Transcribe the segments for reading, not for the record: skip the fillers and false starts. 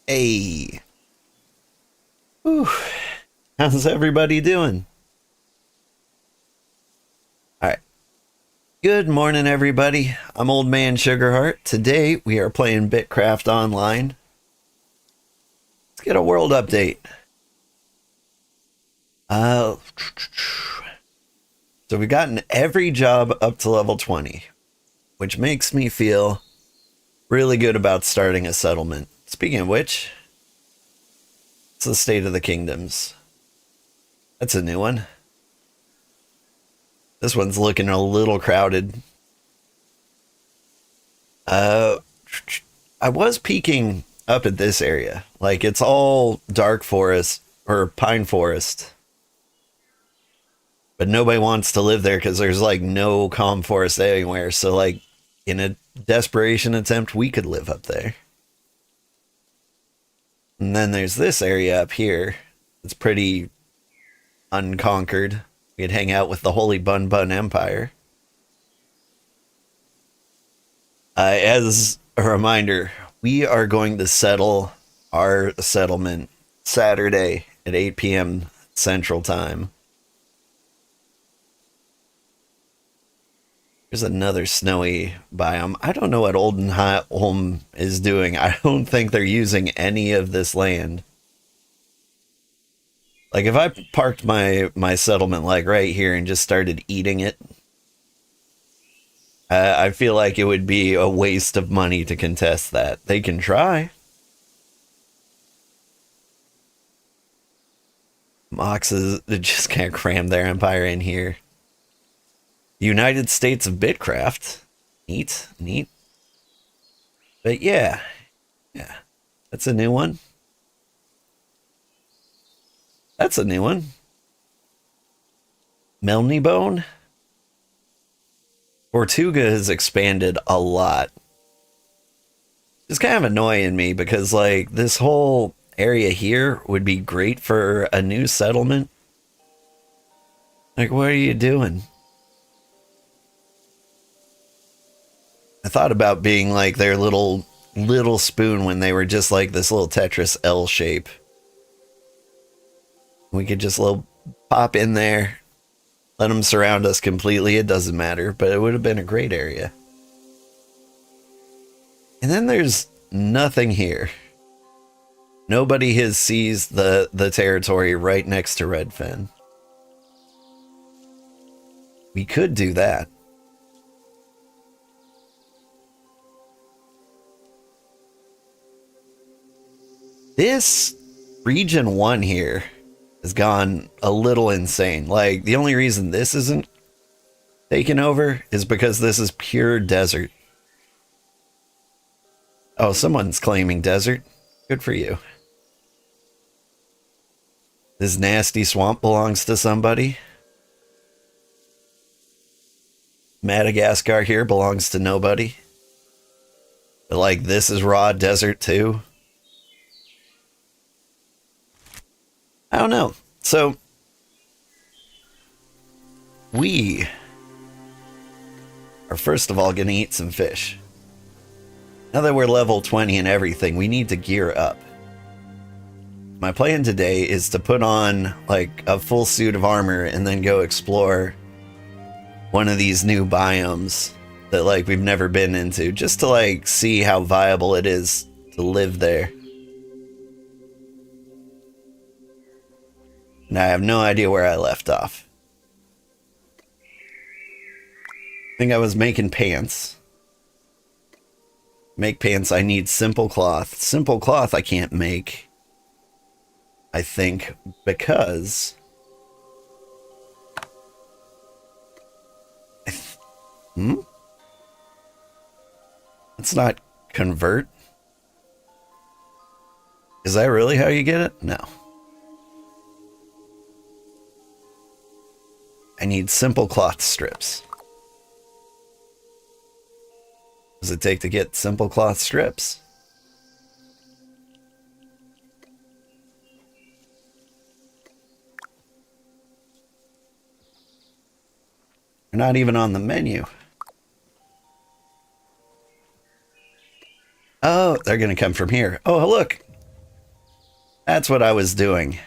Hey, whew. How's everybody doing? All right. Good morning, everybody. I'm Old Man Sugarheart. Today we are playing BitCraft Online. Let's get a world update. Uh, so we've gotten every job up to level 20, which makes me feel really good about starting a settlement. Speaking of which, it's the State of the Kingdoms. That's a new one. This one's looking a little crowded. Uh, I was peeking up at this area. Like, it's all dark forest or pine forest. But nobody wants to live there because there's like no calm forest anywhere. So, like, in a desperation attempt, we could live up there. And then there's this area up here. It's pretty unconquered. We could hang out with the Holy Bun Bun Empire. As a reminder, we are going to settle our settlement Saturday at 8 p.m. Central Time. There's another snowy biome. I don't know what Oldenholm is doing. I don't think they're using any of this land. Like, if I parked my settlement like right here and just started eating it, I feel like it would be a waste of money to contest that. They can try. Moxes just can't cram their empire in here. United States of BitCraft. Neat, neat. But yeah, that's a new one. That's a new one. Melnybone. Tortuga has expanded a lot. It's kind of annoying me because, like, this whole area here would be great for a new settlement. Like, what are you doing? I thought about being like their little spoon when they were just like this little Tetris L shape. We could just pop in there, let them surround us completely. It doesn't matter, but it would have been a great area. And then there's nothing here. Nobody has seized the territory right next to Redfen. We could do that. This region 1 here has gone a little insane. Like, the only reason this isn't taken over is because this is pure desert. Oh, someone's claiming desert. Good for you. This nasty swamp belongs to somebody. Madagascar here belongs to nobody. But, like, this is raw desert too. I don't know. So, we are first of all going to eat some fish. Now that we're level 20 and everything, we need to gear up. My plan today is to put on, like, a full suit of armor and then go explore one of these new biomes that, like, we've never been into, just to, like, see how viable it is to live there. And I have no idea where I left off. I think I was making pants. Make pants, I need simple cloth. Simple cloth I can't make, I think, because It's not convert. Is that really how you get it? No. I need simple cloth strips. What does it take to get simple cloth strips? They're not even on the menu. Oh, they're going to come from here. Oh, look. That's what I was doing.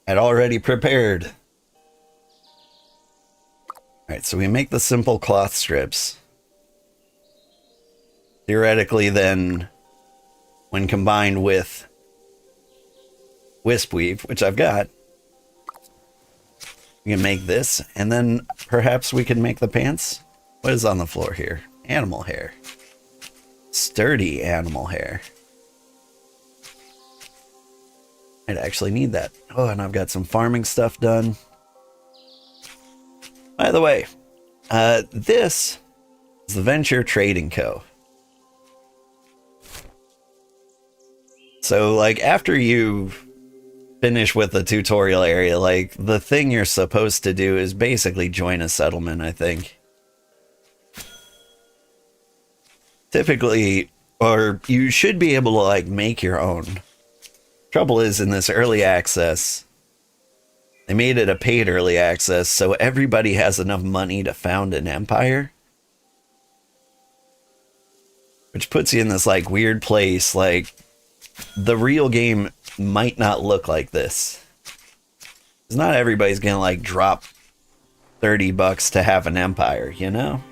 I'd already prepared. Alright, so we make the simple cloth strips. Theoretically, then, when combined with wisp weave, which I've got, we can make this, and then perhaps we can make the pants. What is on the floor here? Animal hair. Sturdy animal hair. I'd actually need that. Oh, and I've got some farming stuff done. By the way, this is the Venture Trading Co. So, like, after you finish with the tutorial area, like, the thing you're supposed to do is basically join a settlement, I think. Typically, or you should be able to, like, make your own. Trouble is, in this early access, they made it a paid early access, so everybody has enough money to found an empire. Which puts you in this, like, weird place, like, the real game might not look like this. Because not everybody's gonna, like, drop $30 to have an empire, you know?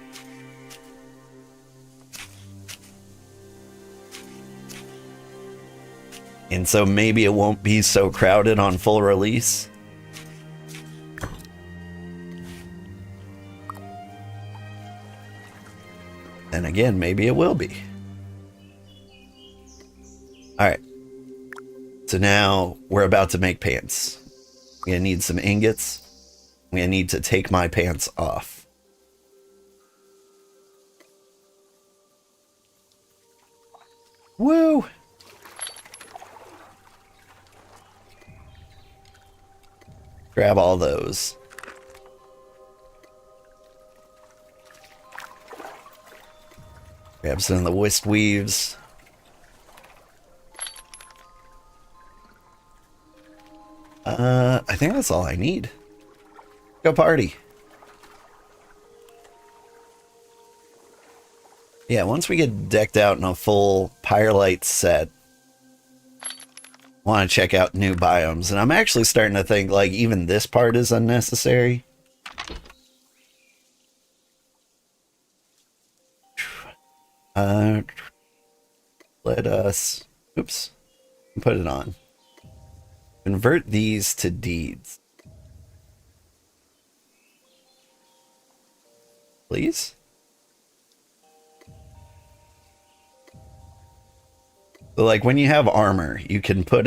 And so maybe it won't be so crowded on full release. Then again, maybe it will be. Alright. So now we're about to make pants. We're gonna need some ingots. I'm gonna need to take my pants off. Woo! Grab all those. Grab some of the wisp weaves. I think that's all I need. Go party. Yeah, once we get decked out in a full pyrelite set, I want to check out new biomes. And I'm actually starting to think, like, even this part is unnecessary. Let us... Oops. Put it on. Convert these to deeds. Please? So, like, when you have armor, you can put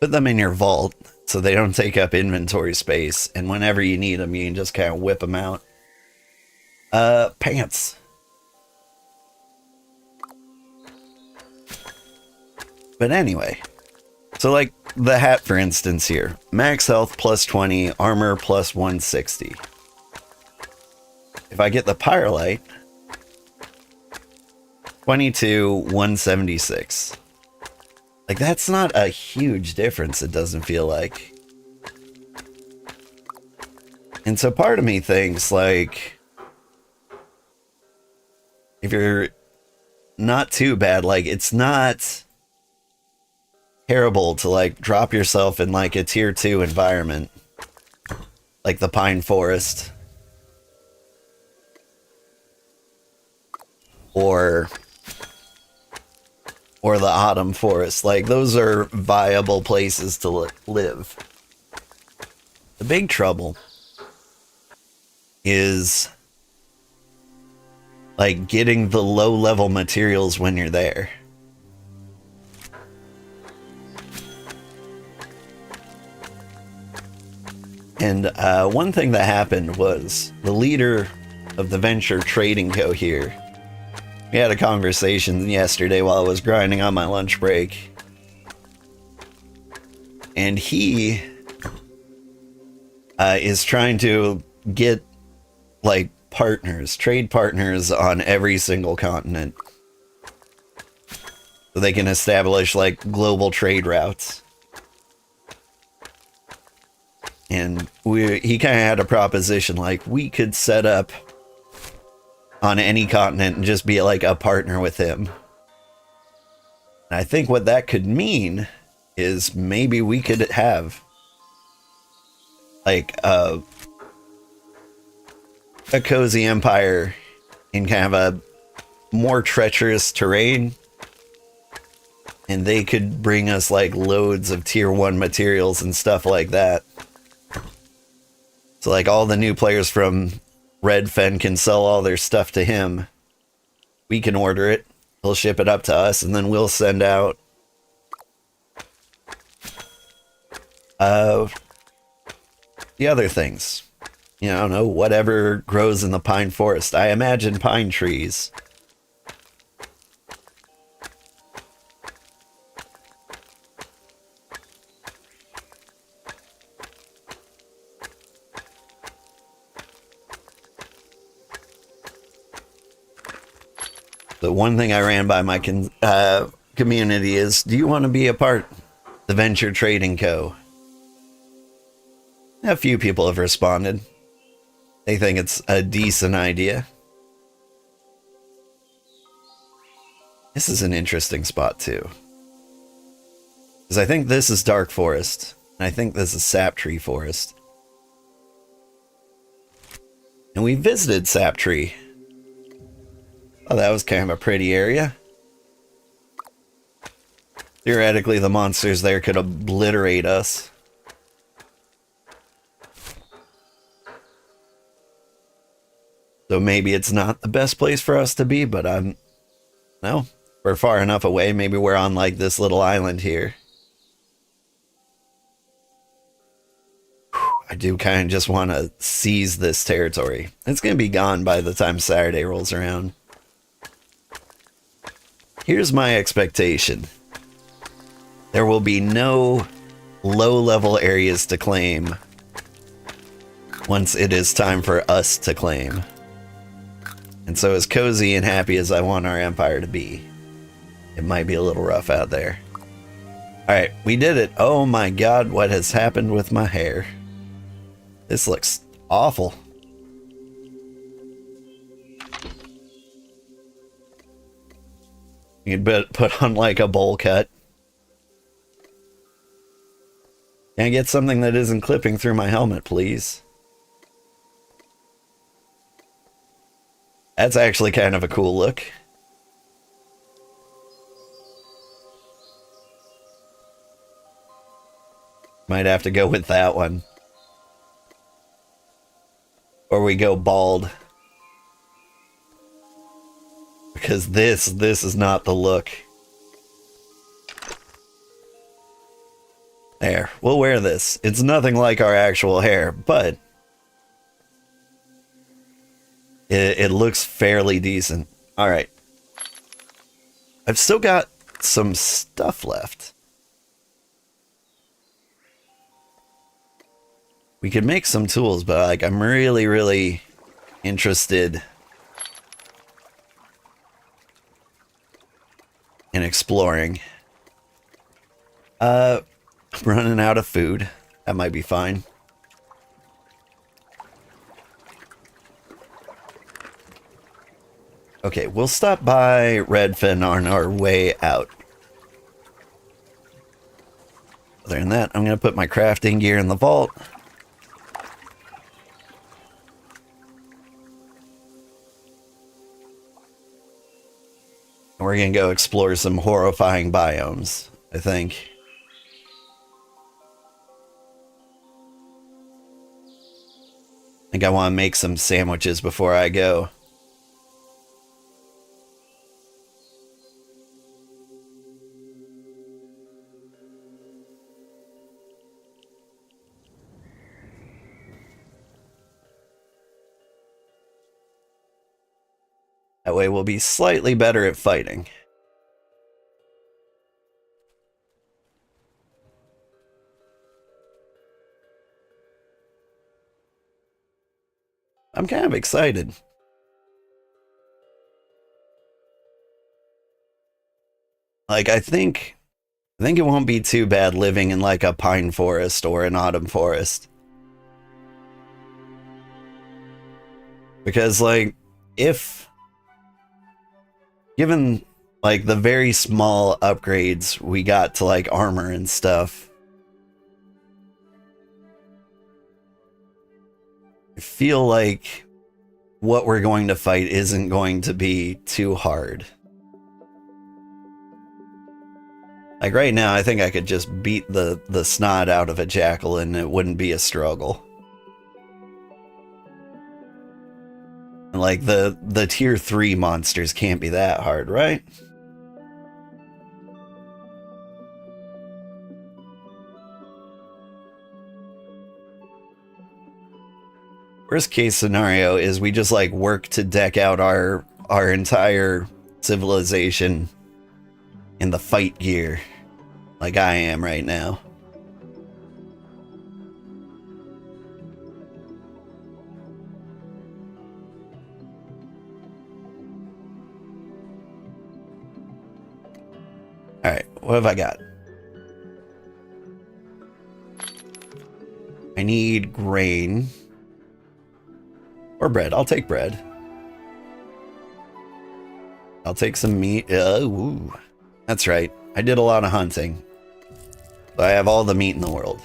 them in your vault so they don't take up inventory space, and whenever you need them, you can just kind of whip them out. Pants. But anyway, so like the hat, for instance, here, max health plus 20, armor plus 160. If I get the pyrelite, 22, 176. Like, that's not a huge difference, it doesn't feel like. And so part of me thinks, like, if you're not too bad, like, it's not terrible to, like, drop yourself in, like, a tier 2 environment, like the pine forest, or the autumn forest. Like, those are viable places to live. The big trouble is, like, getting the low level materials when you're there. And one thing that happened was the leader of the Venture Trading Co. here, we had a conversation yesterday while I was grinding on my lunch break. And he is trying to get, like, trade partners on every single continent. So they can establish, like, global trade routes. And he kind of had a proposition, like, we could set up on any continent and just be like a partner with him. And I think what that could mean is maybe we could have like a cozy empire in kind of a more treacherous terrain, and they could bring us like loads of tier 1 materials and stuff like that. So like all the new players from Redfen can sell all their stuff to him. We can order it, he'll ship it up to us, and then we'll send out the other things. You know, I don't know, whatever grows in the pine forest. I imagine pine trees. The one thing I ran by my community is, do you want to be a part of the Venture Trading Co.? A few people have responded. They think it's a decent idea. This is an interesting spot too, because I think this is Dark Forest, and I think this is Sap Tree Forest. And we visited Sap Tree. Oh, that was kind of a pretty area. Theoretically, the monsters there could obliterate us. So maybe it's not the best place for us to be, but no, we're far enough away. Maybe we're on like this little island here. I do kind of just want to seize this territory. It's going to be gone by the time Saturday rolls around. Here's my expectation. There will be no low-level areas to claim once it is time for us to claim. And so as cozy and happy as I want our empire to be, it might be a little rough out there. Alright, we did it. Oh my god, what has happened with my hair? This looks awful. You could put on like a bowl cut. Can I get something that isn't clipping through my helmet, please? That's actually kind of a cool look. Might have to go with that one. Or we go bald. Because this is not the look. There, we'll wear this. It's nothing like our actual hair, but it looks fairly decent. Alright. I've still got some stuff left. We could make some tools, but like I'm really interested in exploring. I'm running out of food. That might be fine. Okay, we'll stop by Redfen on our way out. Other than that, I'm going to put my crafting gear in the vault. And we're going to go explore some horrifying biomes, I think. I think I want to make some sandwiches before I go. That way we'll be slightly better at fighting. I'm kind of excited. Like, I think it won't be too bad living in like a pine forest or an autumn forest. Because like, if Given like the very small upgrades we got to like armor and stuff, I feel like what we're going to fight isn't going to be too hard. Like right now, I think I could just beat the snot out of a jackal and it wouldn't be a struggle. And like the tier 3 monsters can't be that hard, right? Worst case scenario is we just like work to deck out our entire civilization in the fight gear, like I am right now. Alright, what have I got? I need grain. Or bread. I'll take bread. I'll take some meat. Ooh. That's right. I did a lot of hunting. So I have all the meat in the world.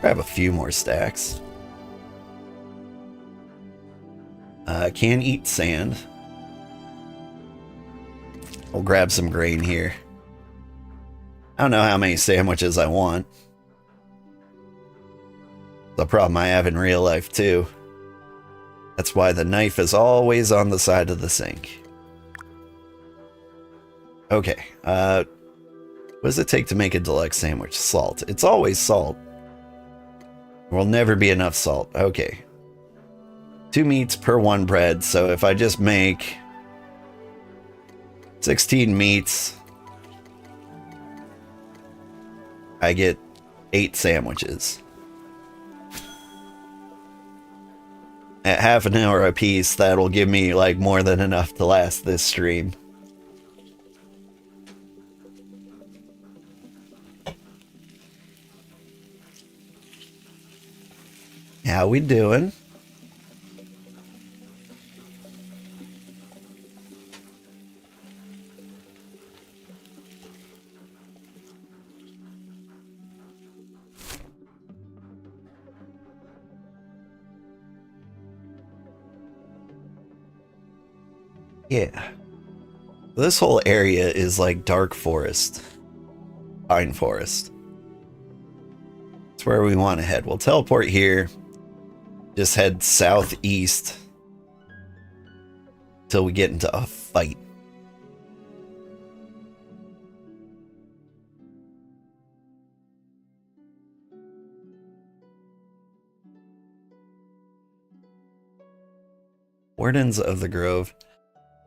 Grab a few more stacks. I can eat sand. We'll grab some grain here. I don't know how many sandwiches I want. The problem I have in real life too. That's why the knife is always on the side of the sink. Okay, what does it take to make a deluxe sandwich? Salt. It's always salt. There will never be enough salt. Okay. 2 meats per 1 bread, so if I just make 16 meats, I get 8 sandwiches. At half an hour a piece, that'll give me like more than enough to last this stream. How we doing? Yeah. This whole area is like dark forest. Pine forest. That's where we want to head. We'll teleport here. Just head southeast till we get into a fight. Wardens of the Grove.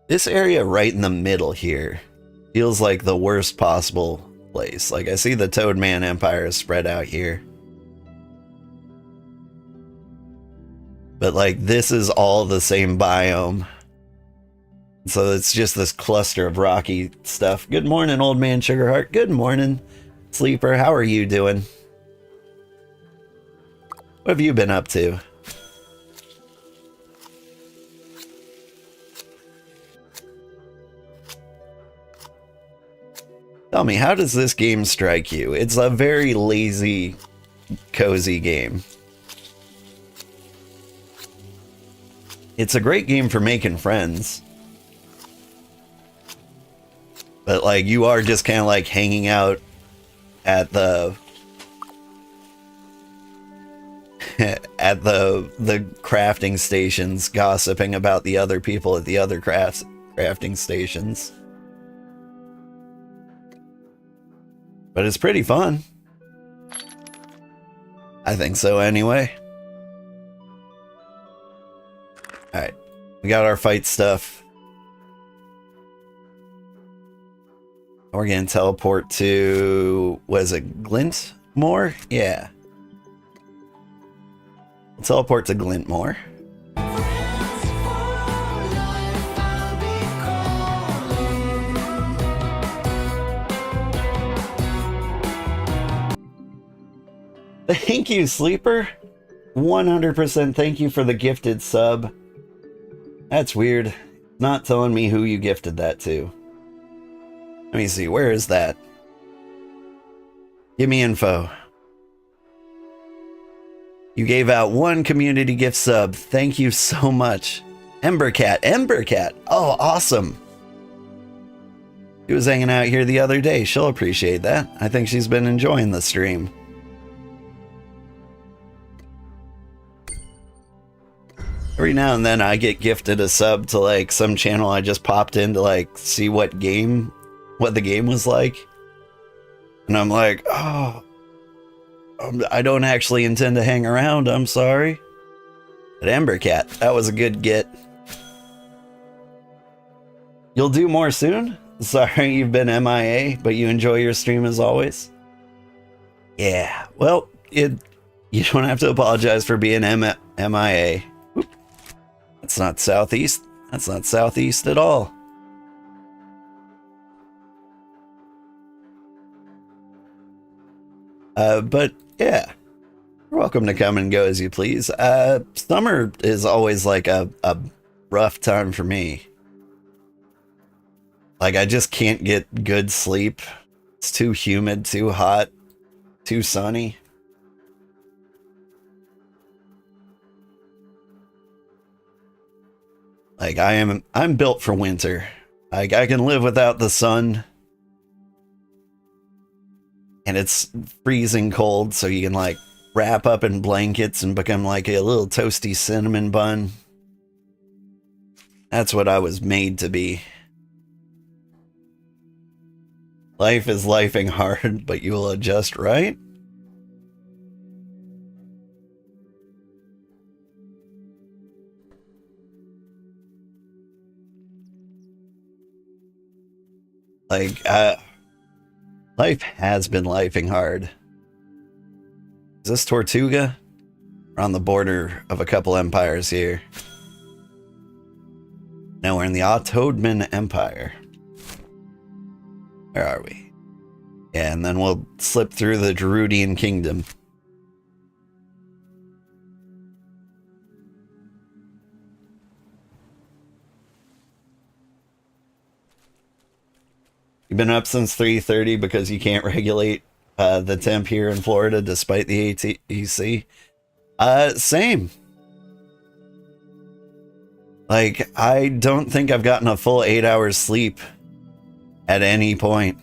This area right in the middle here feels like the worst possible place. Like I see the Toadman Empire is spread out here. But like this is all the same biome. So it's just this cluster of rocky stuff. Good morning, old man Sugarheart. Good morning, Sleeper. How are you doing? What have you been up to? Tell me, how does this game strike you? It's a very lazy, cozy game. It's a great game for making friends. But like, you are just kind of like hanging out at the at the crafting stations, gossiping about the other people at the other crafting stations. But it's pretty fun. I think so anyway. Alright. We got our fight stuff. We're gonna teleport to... was it Glintmore? Yeah. We'll teleport to Glintmore. Thank you, Sleeper. 100% thank you for the gifted sub. That's weird. Not telling me who you gifted that to. Let me see, where is that? Give me info. You gave out 1 community gift sub. Thank you so much. Embercat. Embercat. Oh, awesome. She was hanging out here the other day. She'll appreciate that. I think she's been enjoying the stream. Every now and then I get gifted a sub to like some channel I just popped in to like see what the game was like. And I'm like, oh, I don't actually intend to hang around. I'm sorry. But Embercat, that was a good get. You'll do more soon? Sorry you've been MIA, but you enjoy your stream as always? Yeah, well, you don't have to apologize for being MIA. Oop. That's not southeast. That's not southeast at all. But yeah, you're welcome to come and go as you please. Summer is always like a rough time for me. Like, I just can't get good sleep. It's too humid, too hot, too sunny. Like, I'm built for winter. Like, I can live without the sun. And it's freezing cold, so you can, like, wrap up in blankets and become like a little toasty cinnamon bun. That's what I was made to be. Life is lifing hard, but you will adjust, right? Like, life has been lifing hard. Is this Tortuga? We're on the border of a couple empires here. Now we're in the Ottoman Empire. Where are we? Yeah, and then we'll slip through the Gerudian Kingdom. You've been up since 3:30 because you can't regulate the temp here in Florida despite the ATEC? Same. Like, I don't think I've gotten a full 8 hours sleep at any point.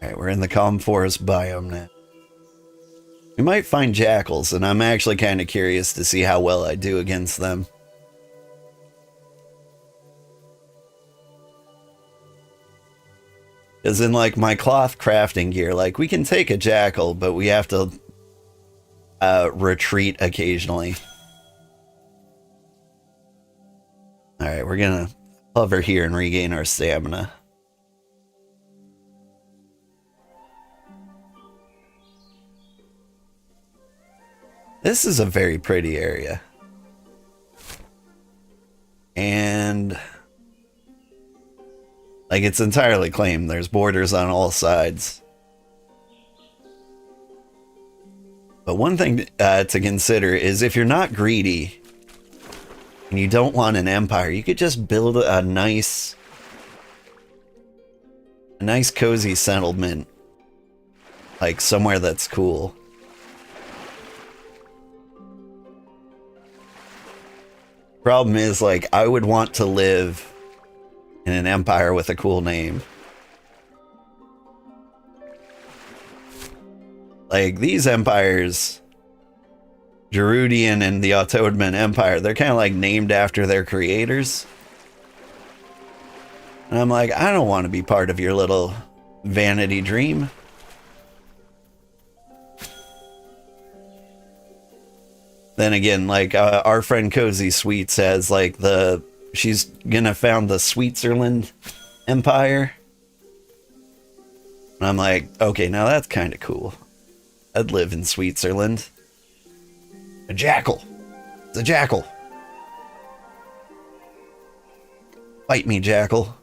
Alright, we're in the calm forest biome now. We might find jackals, and I'm actually kind of curious to see how well I do against them. Because in, like, my cloth crafting gear, like, we can take a jackal, but we have to retreat occasionally. Alright, we're gonna hover here and regain our stamina. This is a very pretty area. And like, it's entirely claimed. There's borders on all sides. But one thing to consider is if you're not greedy and you don't want an empire, you could just build a nice cozy settlement, like somewhere that's cool. Problem is, like, I would want to live in an empire with a cool name. Like, these empires, Gerudian and the Ottoman Empire, they're kind of like named after their creators. And I'm like, I don't want to be part of your little vanity dream. Then again, like, our friend Cozy Sweets has, like, she's gonna found the Switzerland Empire. And I'm like, okay, now that's kind of cool. I'd live in Switzerland. A jackal. It's a jackal. Fight me, Jackal.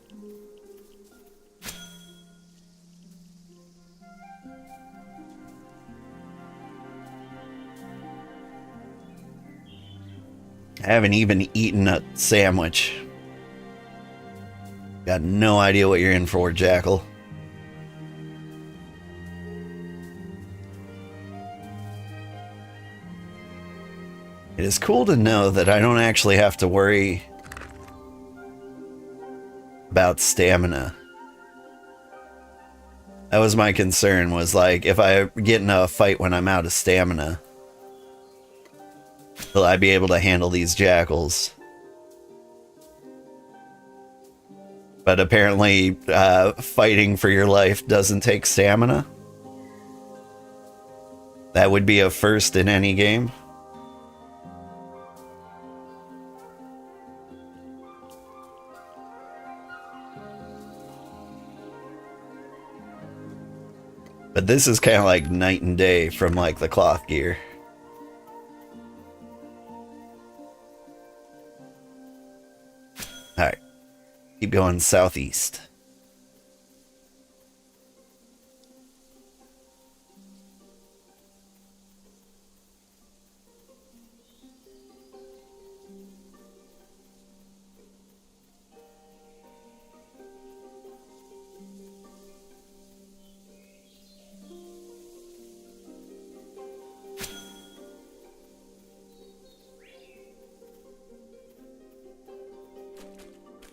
I haven't even eaten a sandwich. Got no idea what you're in for, Jackal. It is cool to know that I don't actually have to worry about stamina. That was my concern, was like, if I get in a fight when I'm out of stamina, will I be able to handle these jackals? But apparently, fighting for your life doesn't take stamina. That would be a first in any game. But this is kind of like night and day from like the cloth gear. Alright. Keep going southeast.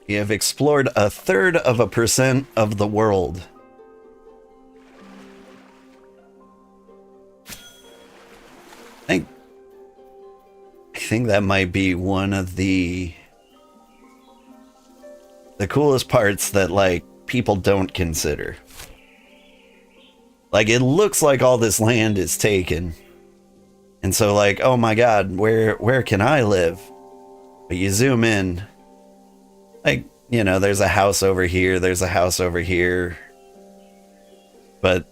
You have explored 1/3% of the world. I think that might be one of the coolest parts that, like, people don't consider. Like, it looks like all this land is taken. And so, like, oh my god, where can I live? But you zoom in. Like, you know, there's a house over here, there's a house over here. But,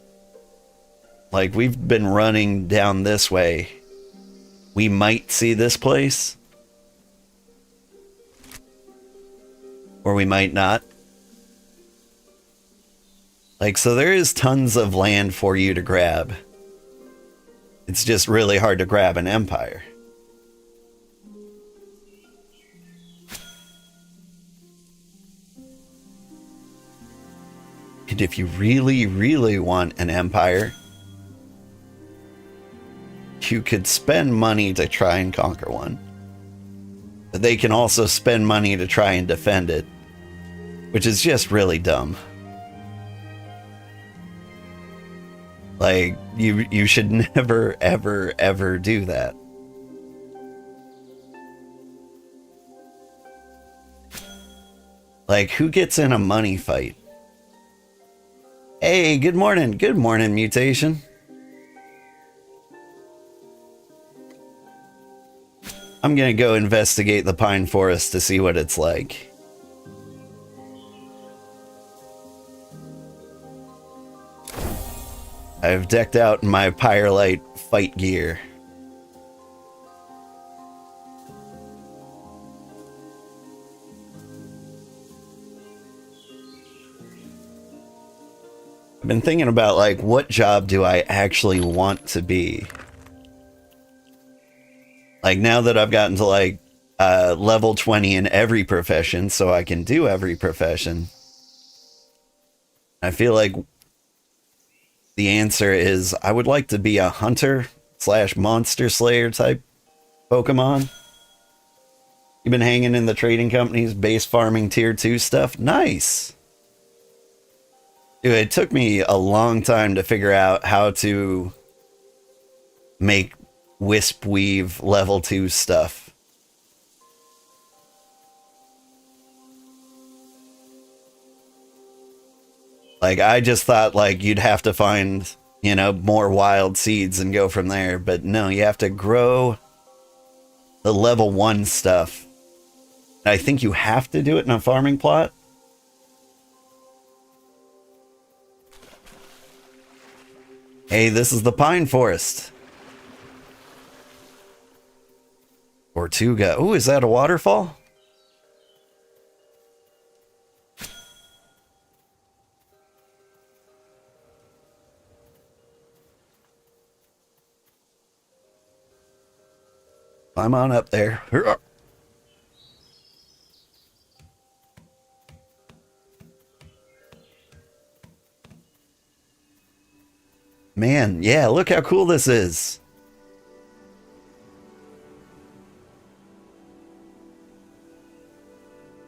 like, we've been running down this way. We might see this place. Or we might not. Like, so there is tons of land for you to grab. It's just really hard to grab an empire. And if you really, really want an empire, you could spend money to try and conquer one. But they can also spend money to try and defend it, which is just really dumb. Like, you should never, ever, ever do that. Like, who gets in a money fight? Hey, good morning. Good morning, Mutation. I'm gonna go investigate the pine forest to see what it's like. I've decked out my pyrelite fight gear. I've been thinking about, like, what job do I actually want to be? Like, now that I've gotten to, like, level 20 in every profession, so I can do every profession, I feel like the answer is I would like to be a hunter / monster slayer type Pokemon. You've been hanging in the trading companies, base farming tier 2 stuff? Nice! Dude, it took me a long time to figure out how to make Wisp Weave level 2 stuff. Like, I just thought, like, you'd have to find, you know, more wild seeds and go from there. But no, you have to grow the level 1 stuff. I think you have to do it in a farming plot. Hey, this is the pine forest. Tortuga. Ooh, is that a waterfall? Climb on up there. Man, yeah, look how cool this is.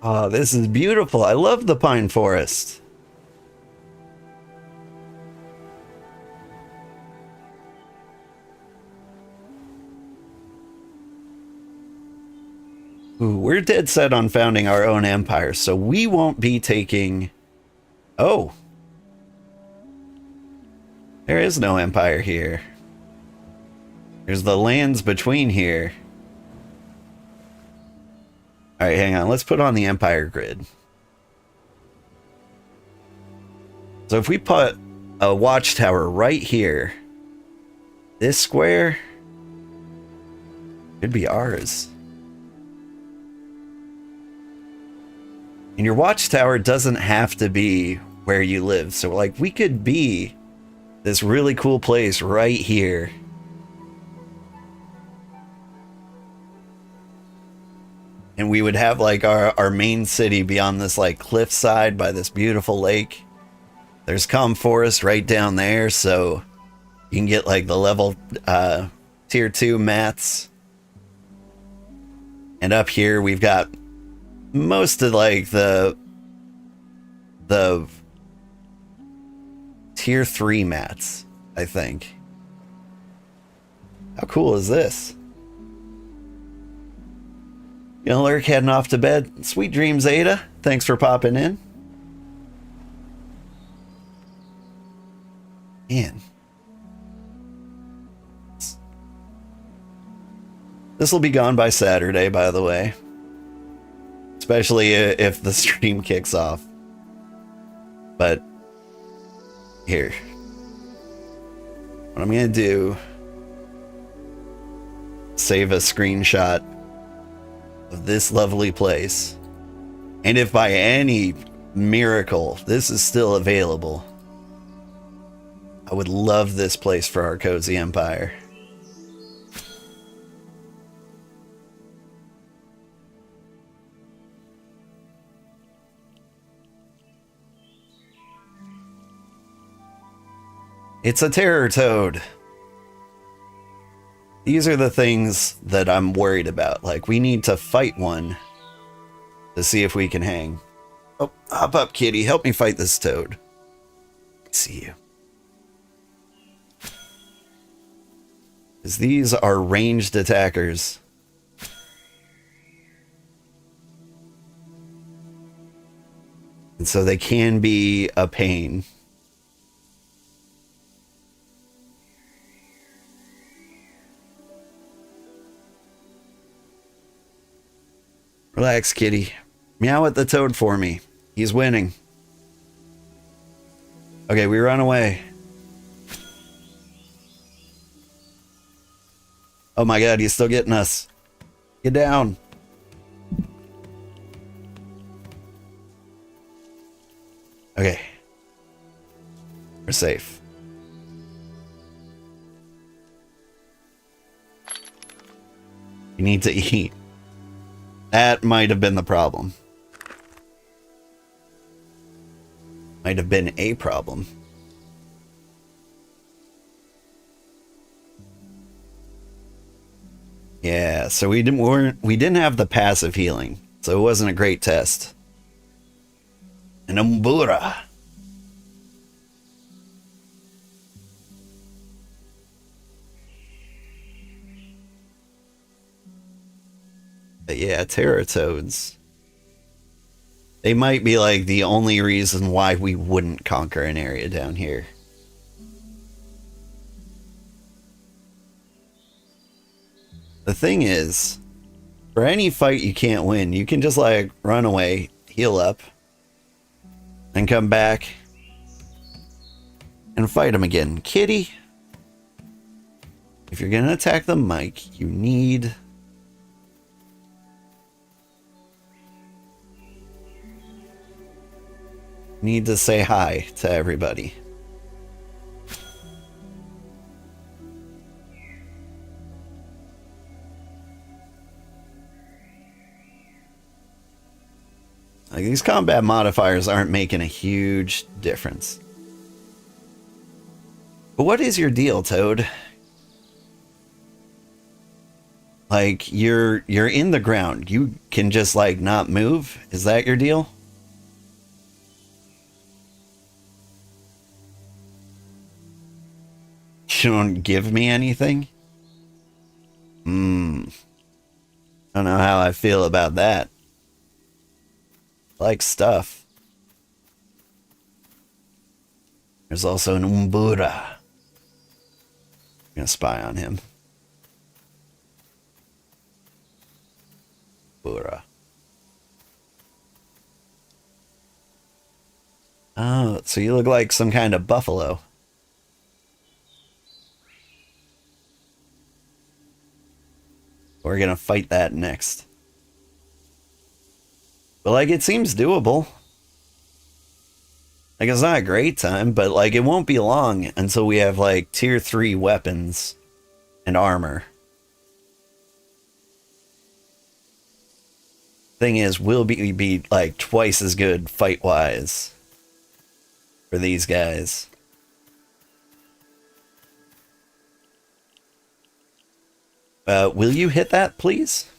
Oh, this is beautiful. I love the pine forest. Ooh, we're dead set on founding our own empire, so we won't be taking... Oh. There is no empire here. There's the lands between here. Alright, hang on. Let's put on the empire grid. So if we put a watchtower right here, this square could be ours. And your watchtower doesn't have to be where you live. So like we could be this really cool place right here. And we would have like our main city be on this like cliffside by this beautiful lake. There's calm forest right down there, so you can get like the level tier 2 mats. And up here we've got most of like the tier 3 mats, I think. How cool is this? You know, Lurk heading off to bed. Sweet dreams, Ada. Thanks for popping in. Man. This will be gone by Saturday, by the way. Especially if the stream kicks off. But here. What I'm going to do... Save a screenshot of this lovely place. And if by any miracle this is still available, I would love this place for our cozy empire. It's a terror toad. These are the things that I'm worried about. Like, we need to fight one to see if we can hang. Oh, hop up, kitty. Help me fight this toad. See you. Because these are ranged attackers. And so they can be a pain. Relax, kitty. Meow at the toad for me. He's winning. Okay, we run away. Oh my god, he's still getting us. Get down. Okay. We're safe. You need to eat. That might have been the problem. Might have been a problem. Yeah, so we didn't have the passive healing, so it wasn't a great test. An Umbura. But yeah, Terratoads. They might be like the only reason why we wouldn't conquer an area down here. The thing is, for any fight you can't win, you can just like run away, heal up, and come back and fight them again. Kitty, if you're gonna attack the mic, you need to say hi to everybody. Like, these combat modifiers aren't making a huge difference. But what is your deal, Toad? Like, you're in the ground. You can just, like, not move? Is that your deal? You don't give me anything? I don't know how I feel about that. I like stuff. There's also an Umbura. I'm gonna spy on him. Umbura. Oh, so you look like some kind of buffalo. We're gonna fight that next. But, like, it seems doable. Like, it's not a great time, but, like, it won't be long until we have, like, tier 3 weapons and armor. Thing is, we'll be like, twice as good fight-wise for these guys. Will you hit that, please?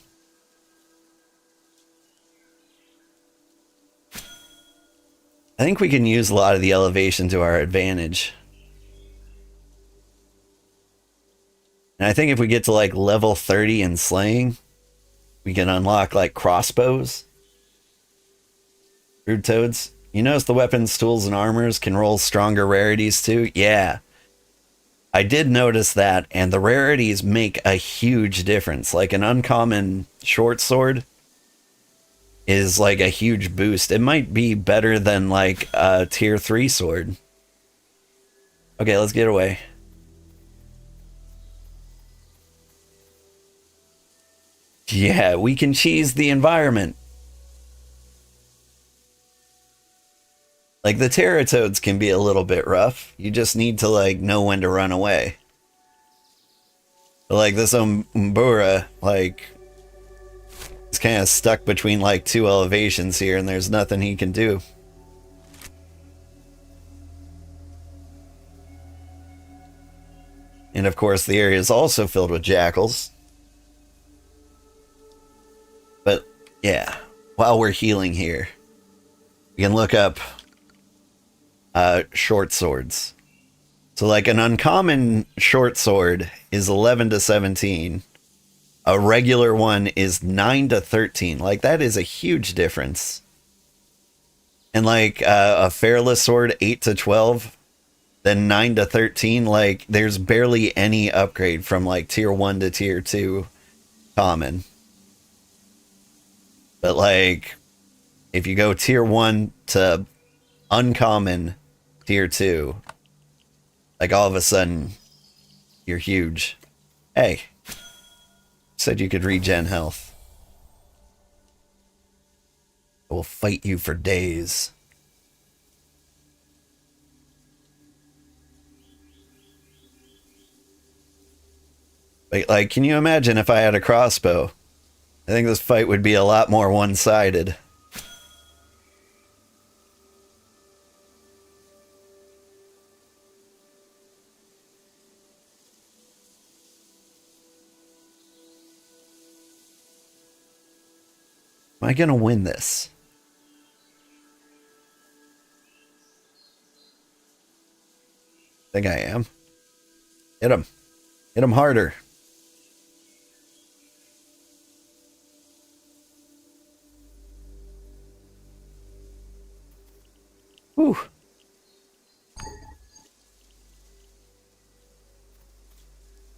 I think we can use a lot of the elevation to our advantage. And I think if we get to, like, level 30 in slaying, we can unlock, like, crossbows. Rude toads. You notice the weapons, tools, and armors can roll stronger rarities too? Yeah. I did notice that, and the rarities make a huge difference. Like, an uncommon short sword is like a huge boost. It might be better than, like, a tier 3 sword. Okay, let's get away. Yeah, we can cheese the environment. Like, the Terratoads can be a little bit rough. You just need to, like, know when to run away. But, like, this Umbura, like, he's kind of stuck between, like, 2 elevations here, and there's nothing he can do. And, of course, the area is also filled with jackals. But, yeah, while we're healing here, we can look up short swords. So, like, an uncommon short sword is 11 to 17. A regular one is 9 to 13. Like, that is a huge difference. And, like, a fairless sword, 8 to 12. Then 9 to 13. Like, there's barely any upgrade from, like, tier 1 to tier 2 common. But, like, if you go tier 1 to uncommon tier 2, like, all of a sudden, you're huge. Hey, said you could regen health. I will fight you for days. Like, can you imagine if I had a crossbow? I think this fight would be a lot more one-sided. Am I gonna win this? I think I am. Hit him. Hit him harder. Whew.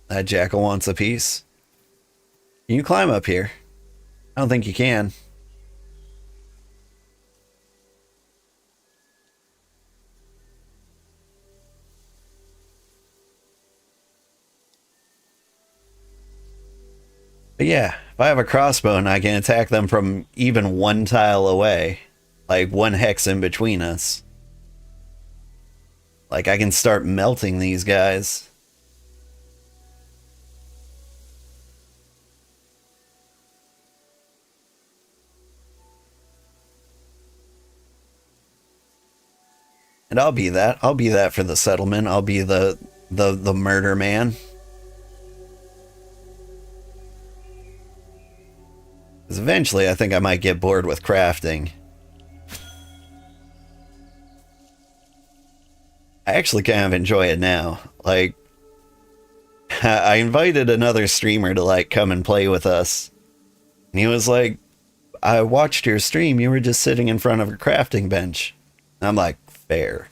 That jackal wants a piece. Can you climb up here? I don't think you can. But yeah, if I have a crossbow and I can attack them from even 1 tile away, like 1 hex in between us, like, I can start melting these guys. And I'll be that. I'll be that for the settlement. I'll be the murder man. Because eventually I think I might get bored with crafting. I actually kind of enjoy it now. Like, I invited another streamer to like come and play with us. And he was like, I watched your stream, you were just sitting in front of a crafting bench. And I'm like, fair.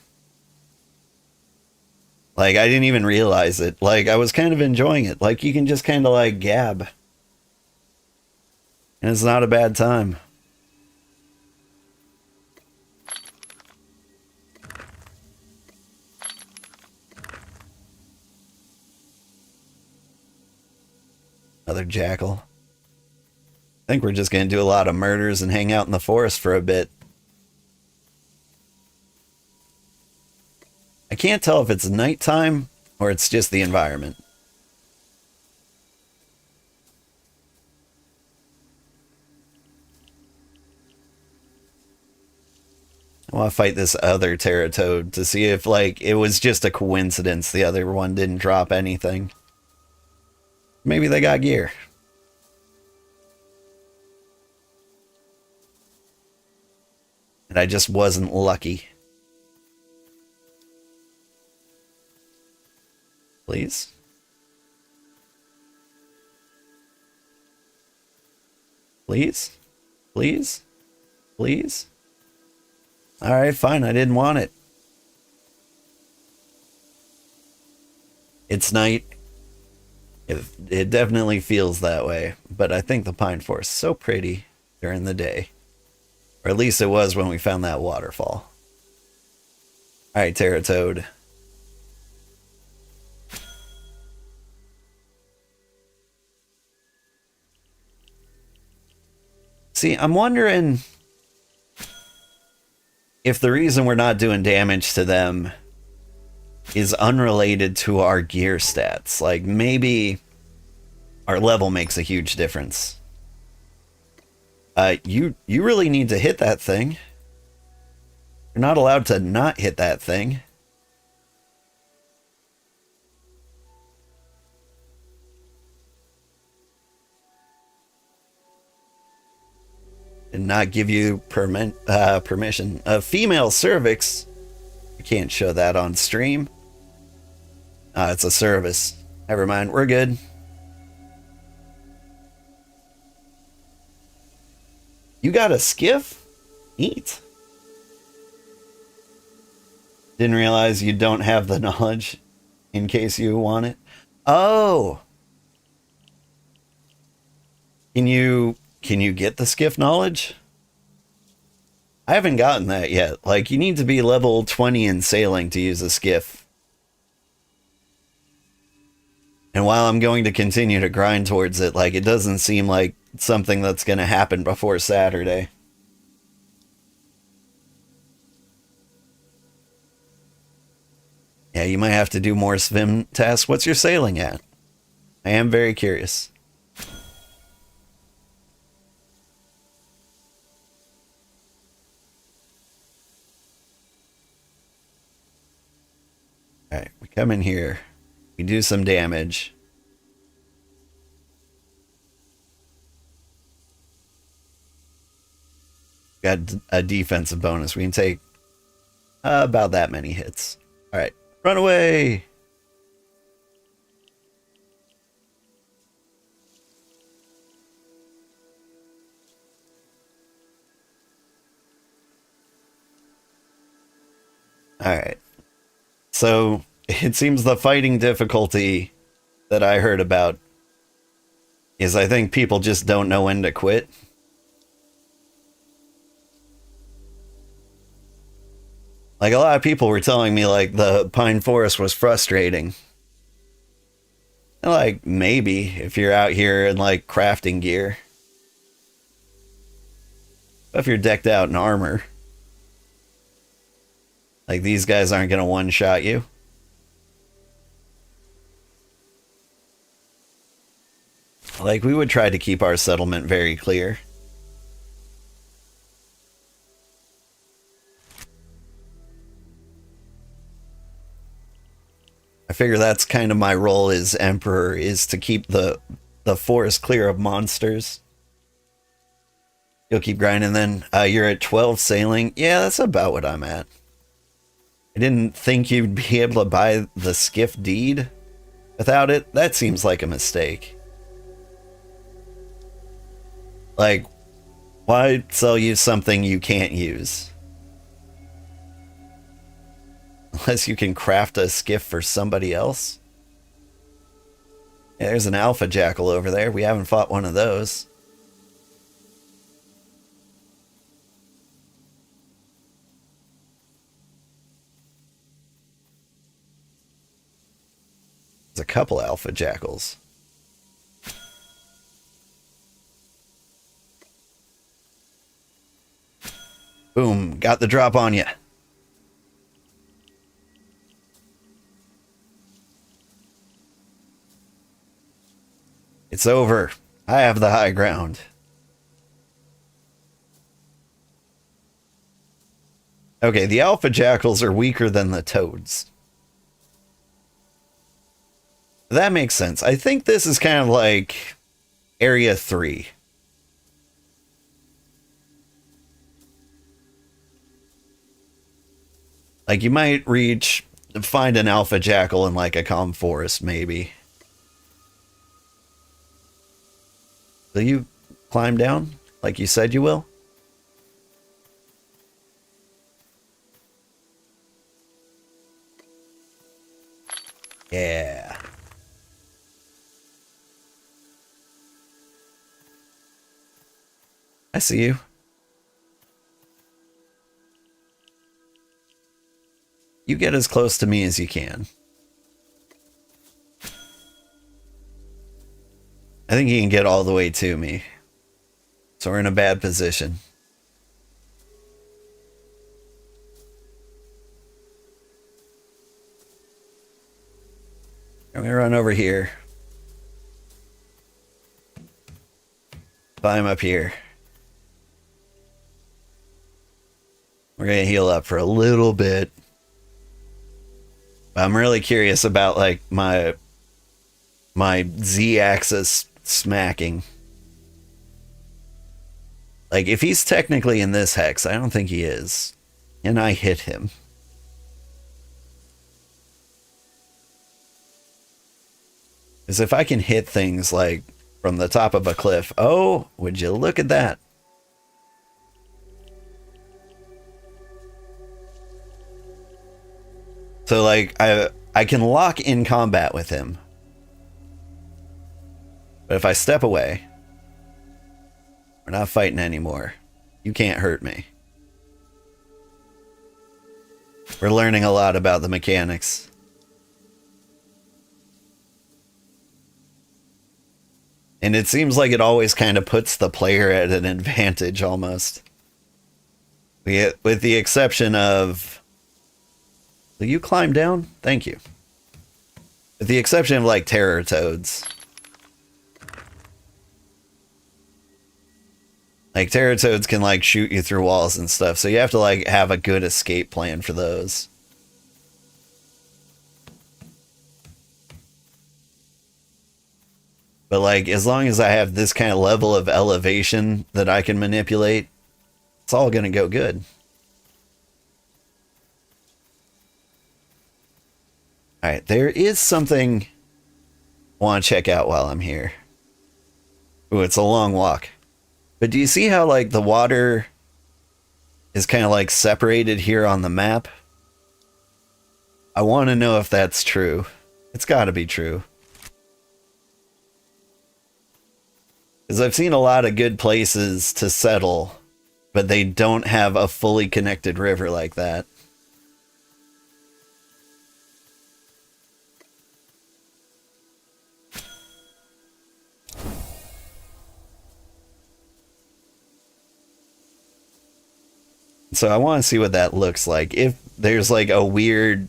Like, I didn't even realize it. Like, I was kind of enjoying it. Like, you can just kind of like gab. And it's not a bad time. Another jackal. I think we're just going to do a lot of murders and hang out in the forest for a bit. I can't tell if it's nighttime or it's just the environment. I want to fight this other Terratoad to see if, like, it was just a coincidence the other one didn't drop anything. Maybe they got gear. And I just wasn't lucky. Please? Please? Please? Please? Alright, fine. I didn't want it. It's night. It definitely feels that way. But I think the pine forest is so pretty during the day. Or at least it was when we found that waterfall. Alright, Terratoad. See, I'm wondering if the reason we're not doing damage to them is unrelated to our gear stats. Like, maybe our level makes a huge difference. You really need to hit that thing. You're not allowed to not hit that thing. And not give you permission. A female cervix. You can't show that on stream. It's a service. Never mind, we're good. You got a skiff? Neat. Didn't realize you don't have the knowledge in case you want it. Oh. Can you get the skiff knowledge? I haven't gotten that yet. Like, you need to be level 20 in sailing to use a skiff. And while I'm going to continue to grind towards it, like, it doesn't seem like something that's going to happen before Saturday. Yeah, you might have to do more swim tasks. What's your sailing at? I am very curious. Alright, we come in here. We do some damage. Got a defensive bonus. We can take about that many hits. Alright, run away! Alright. So, it seems the fighting difficulty that I heard about is I think people just don't know when to quit. Like, a lot of people were telling me, like, the pine forest was frustrating. And, like, maybe, if you're out here in, like, crafting gear. But if you're decked out in armor, like, these guys aren't gonna one-shot you. Like, we would try to keep our settlement very clear. figure that's kind of my role as Emperor, is to keep the forest clear of monsters. You'll keep grinding then. You're at 12 sailing. Yeah, that's about what I'm at. I didn't think you'd be able to buy the skiff deed without it. That seems like a mistake. Like, why sell you something you can't use? Unless you can craft a skiff for somebody else. Yeah, there's an alpha jackal over there. We haven't fought one of those. There's a couple alpha jackals. Boom, got the drop on you. It's over. I have the high ground. Okay, the alpha jackals are weaker than the toads. That makes sense. I think this is kind of like Area 3. Like, you might find an alpha jackal in like a calm forest, maybe. Will you climb down like you said you will? Yeah. I see you. You get as close to me as you can. I think you can get all the way to me. So we're in a bad position. I'm gonna run over here. Climb up here. We're gonna heal up for a little bit. I'm really curious about like my Z-axis smacking. Like, if he's technically in this hex, I don't think he is. And I hit him. Because if I can hit things like from the top of a cliff, oh, would you look at that? So like I can lock in combat with him. But if I step away, we're not fighting anymore. You can't hurt me. We're learning a lot about the mechanics. And it seems like it always kind of puts the player at an advantage almost. With the exception of... Will you climb down? Thank you. With the exception of like terror toads. Like, terror toads can like shoot you through walls and stuff, so you have to like have a good escape plan for those. But like, as long as I have this kind of level of elevation that I can manipulate, it's all gonna go good. Alright, there is something I want to check out while I'm here. Ooh, it's a long walk. But do you see how like the water is kind of like separated here on the map? I want to know if that's true. It's got to be true. Because I've seen a lot of good places to settle, but they don't have a fully connected river like that. So I want to see what that looks like. If there's like a weird...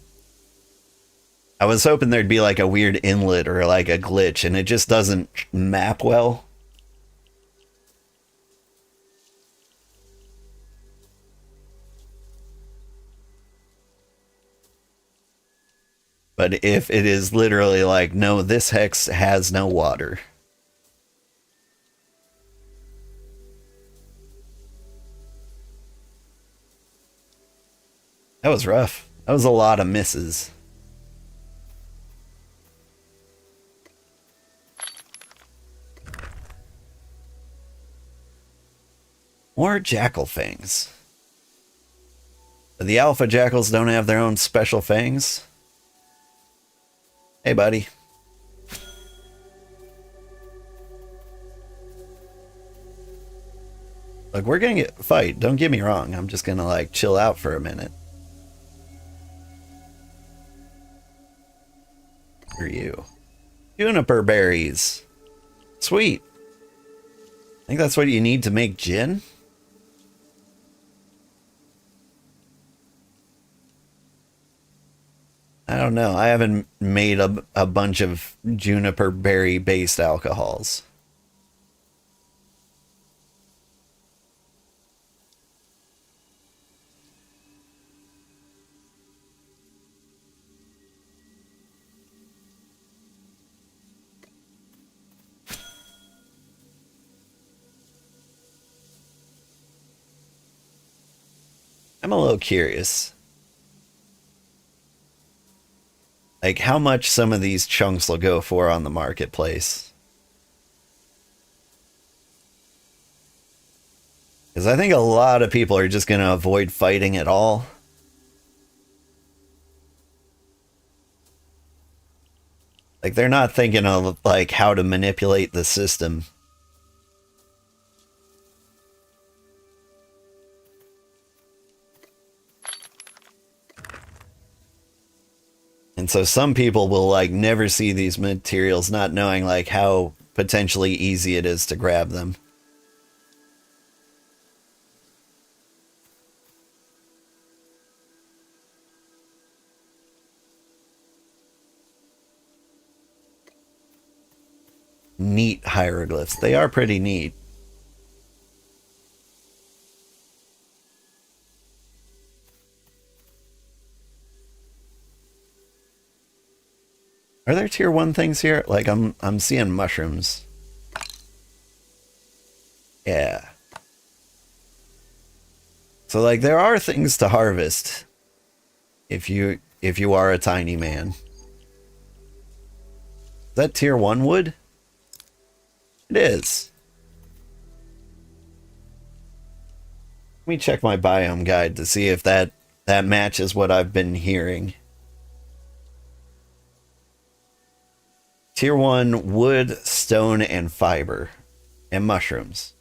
I was hoping there'd be like a weird inlet or like a glitch, and it just doesn't map well. But if it is literally like, no, this hex has no water. That was rough. That was a lot of misses. More jackal fangs. The alpha jackals don't have their own special fangs. Hey, buddy. Look, we're gonna get fight. Don't get me wrong. I'm just gonna like chill out for a minute. For you. Juniper berries. Sweet. I think that's what you need to make gin. I don't know. I haven't made a bunch of juniper berry based alcohols. I'm a little curious. Like how much some of these chunks will go for on the marketplace. Because I think a lot of people are just going to avoid fighting at all. Like they're not thinking of like how to manipulate the system. And so some people will like never see these materials, not knowing like how potentially easy it is to grab them. Neat hieroglyphs. They are pretty neat. Are there tier 1 things here? Like I'm seeing mushrooms. Yeah. So like there are things to harvest if you are a tiny man. Is that tier 1 wood? It is. Let me check my biome guide to see if that matches what I've been hearing. Tier 1 wood, stone, and fiber. And mushrooms.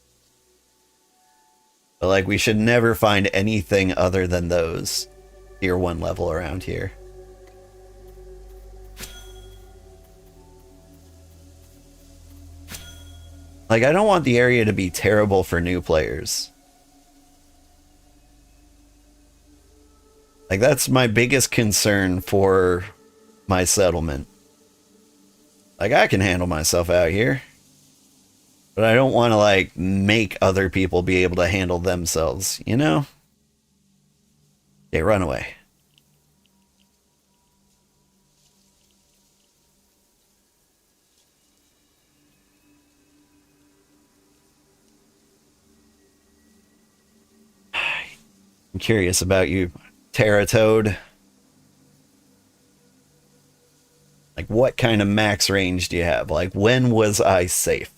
But like we should never find anything other than those. Tier 1 level around here. Like I don't want the area to be terrible for new players. Like that's my biggest concern for my settlement. Like, I can handle myself out here. But I don't want to, like, make other people be able to handle themselves, you know? Okay, run away. I'm curious about you, Terratoad. Like, what kind of max range do you have? Like, when was I safe?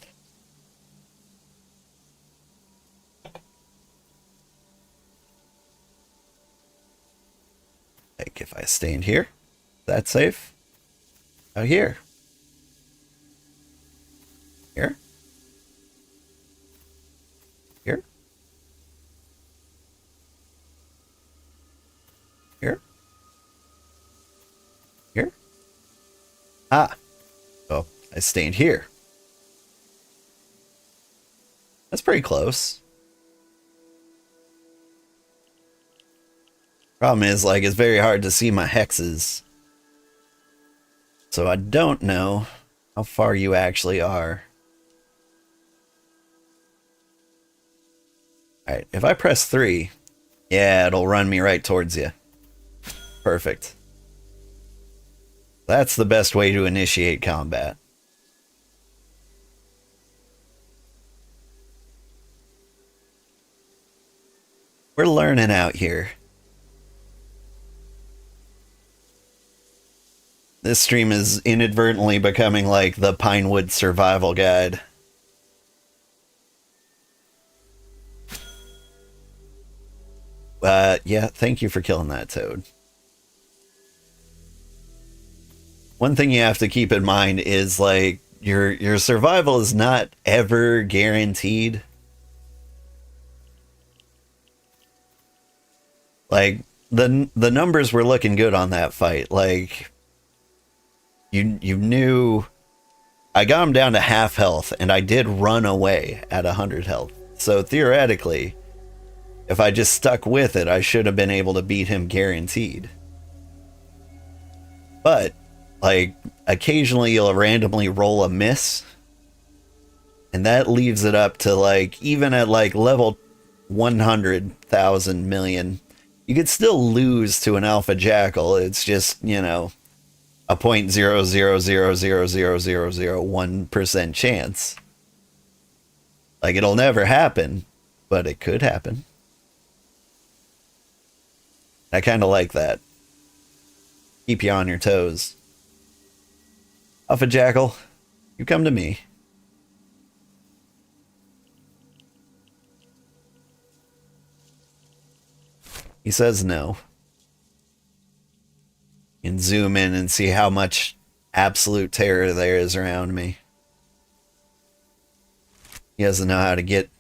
Like, if I stand here, that's safe. Out here. Here. Here. Here. Here. Ah. Oh, I stand here. That's pretty close. Problem is, like, it's very hard to see my hexes. So I don't know how far you actually are. Alright, if I press 3, yeah, it'll run me right towards you. Perfect. That's the best way to initiate combat. We're learning out here. This stream is inadvertently becoming like the Pinewood survival guide. Yeah, thank you for killing that toad. One thing you have to keep in mind is like your survival is not ever guaranteed. Like the numbers were looking good on that fight. Like you knew I got him down to half health and I did run away at 100 health. So theoretically, if I just stuck with it, I should have been able to beat him guaranteed. But, like, occasionally you'll randomly roll a miss. And that leaves it up to, like, even at, like, level 100,000 million, you could still lose to an alpha jackal. It's just, you know, a 0.000000001% chance. Like, it'll never happen, but it could happen. I kind of like that. Keep you on your toes. Alpha Jackal, you come to me. He says no. You can zoom in and see how much absolute terror there is around me. He doesn't know how to get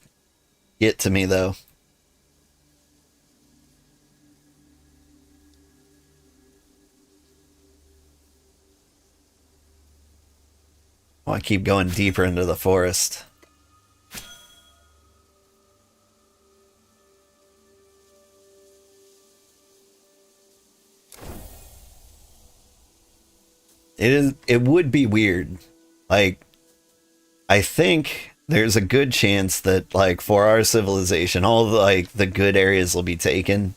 to me, though. Oh, I keep going deeper into the forest. It would be weird. Like, I think there's a good chance that, like, for our civilization, all the, like, the good areas will be taken.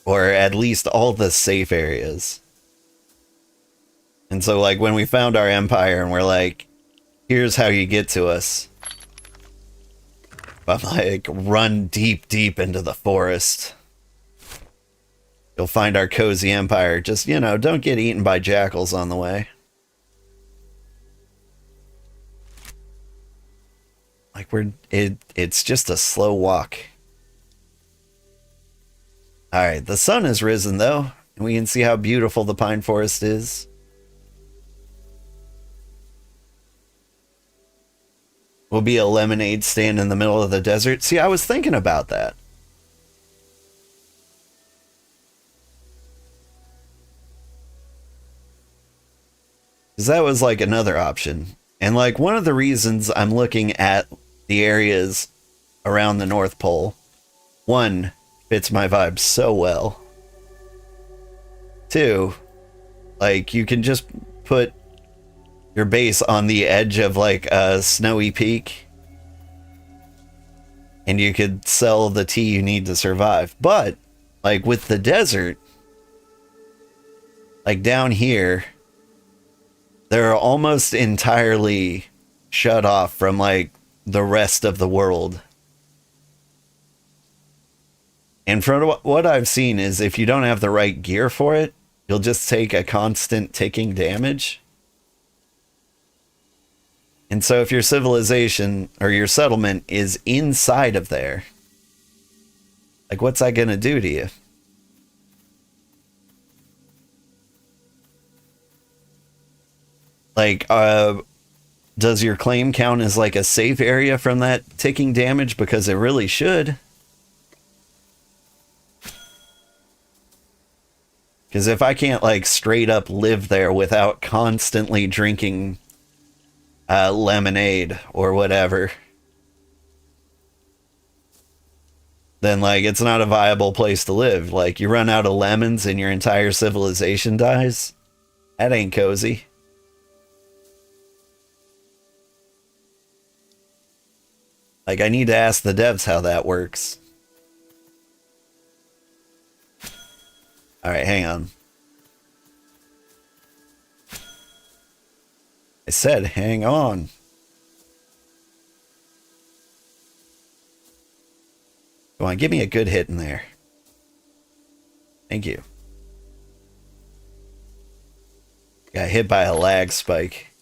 Or at least all the safe areas. And so, like, when we found our empire and we're like, here's how you get to us. I'm like, run deep, deep into the forest. You'll find our cozy empire. Just, you know, don't get eaten by jackals on the way. Like, it's just a slow walk. Alright, the sun has risen, though. And we can see how beautiful the pine forest is. Will be a lemonade stand in the middle of the desert. See, I was thinking about that. Because that was like another option. And like one of the reasons I'm looking at the areas around the North Pole, one, fits my vibe so well. Two, like you can just put your base on the edge of like a snowy peak and you could sell the tea you need to survive. But like with the desert, like down here, they're almost entirely shut off from like the rest of the world. And from what I've seen is if you don't have the right gear for it, you'll just take a constant ticking damage. And so if your civilization or your settlement is inside of there, like what's that gonna do to you? Like, does your claim count as like a safe area from that ticking damage? Because it really should. Because if I can't like straight up live there without constantly drinking lemonade or whatever, then like it's not a viable place to live. Like you run out of lemons and your entire civilization dies. That ain't cozy. Like I need to ask the devs how that works. All right, hang on. I said, hang on. Come on, give me a good hit in there. Thank you. Got hit by a lag spike.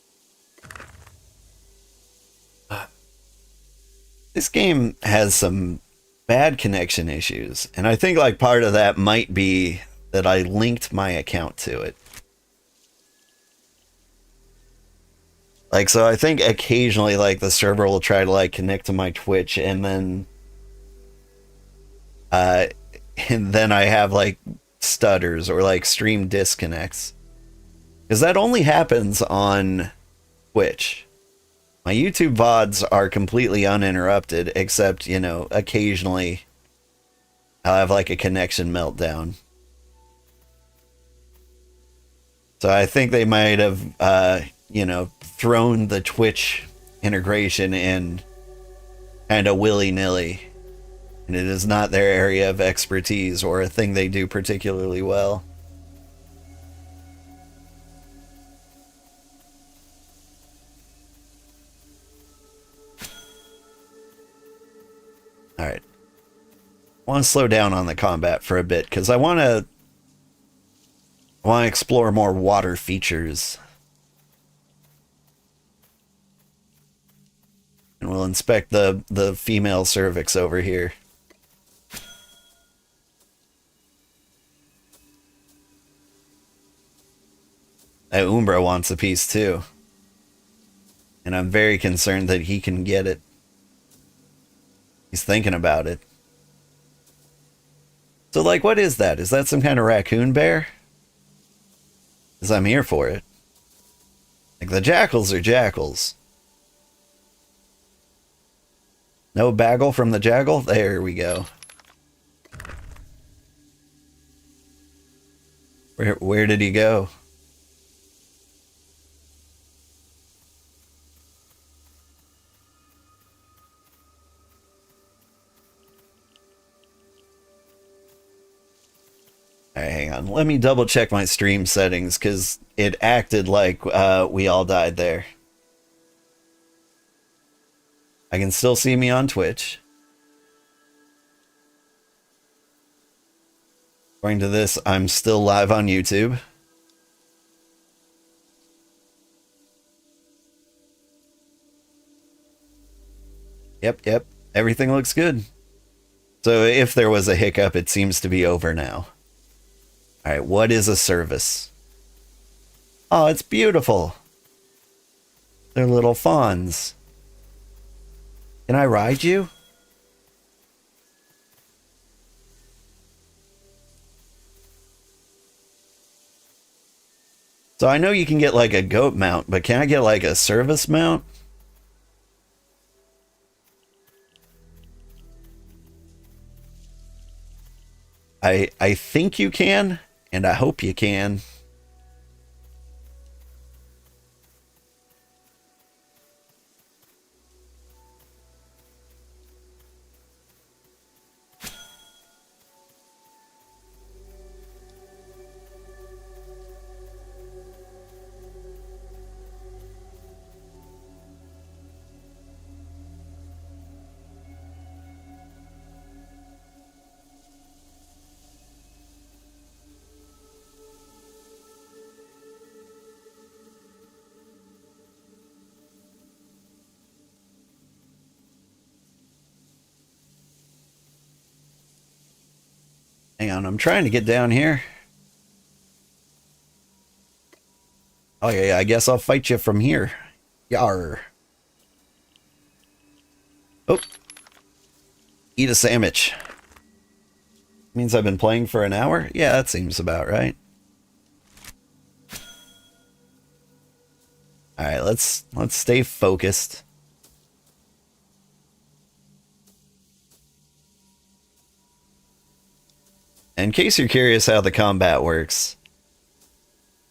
This game has some bad connection issues, and I think like part of that might be that I linked my account to it. Like, so I think occasionally like the server will try to like connect to my Twitch, and then I have like stutters or like stream disconnects. Because that only happens on Twitch. My YouTube VODs are completely uninterrupted, except, you know, occasionally I'll have like a connection meltdown. So I think they might have, you know, thrown the Twitch integration in kind of willy-nilly. And it is not their area of expertise or a thing they do particularly well. Alright. I want to slow down on the combat for a bit, because I want to explore more water features. And we'll inspect the female cervix over here. That Umbra wants a piece too. And I'm very concerned that he can get it. He's thinking about it. So, like, what is that? Is that some kind of raccoon bear? Because I'm here for it. Like, the jackals are jackals. No bagel from the jackal? There we go. Where did he go? Alright, hang on. Let me double check my stream settings, because it acted like we all died there. I can still see me on Twitch. According to this, I'm still live on YouTube. Yep. Everything looks good. So if there was a hiccup, it seems to be over now. Alright, what is a service? Oh, it's beautiful. They're little fawns. Can I ride you? So I know you can get like a goat mount, but can I get like a service mount? I think you can, and I hope you can. Hang on, I'm trying to get down here. Oh yeah, I guess I'll fight you from here. Yar. Oh. Eat a sandwich. Means I've been playing for an hour? Yeah, that seems about right. Alright, let's stay focused. In case you're curious how the combat works,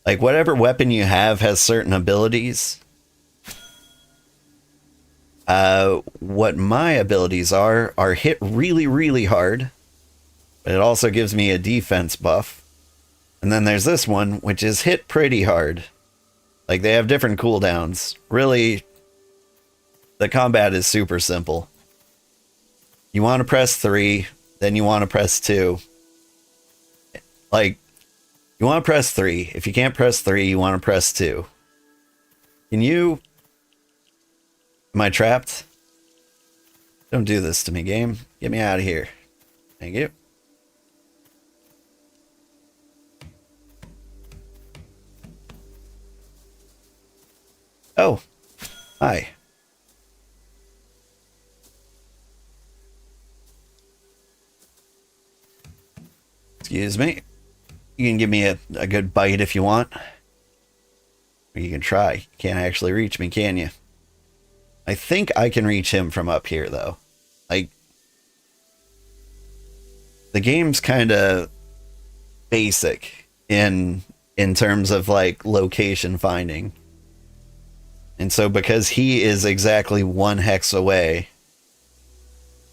like whatever weapon you have has certain abilities. What my abilities are hit really, really hard, but it also gives me a defense buff. And then there's this one, which is hit pretty hard, Like, they have different cooldowns. Really, the combat is super simple. You want to press 3, then you want to press 2. Like, you want to press 3. If you can't press 3, you want to press 2. Can you... Am I trapped? Don't do this to me, game. Get me out of here. Thank you. Oh. Hi. Excuse me. You can give me a good bite if you want. Or you can try. You can't actually reach me, can you? I think I can reach him from up here, though. Like, the game's kind of basic in terms of, like, location finding. And so because he is exactly 1 hex away,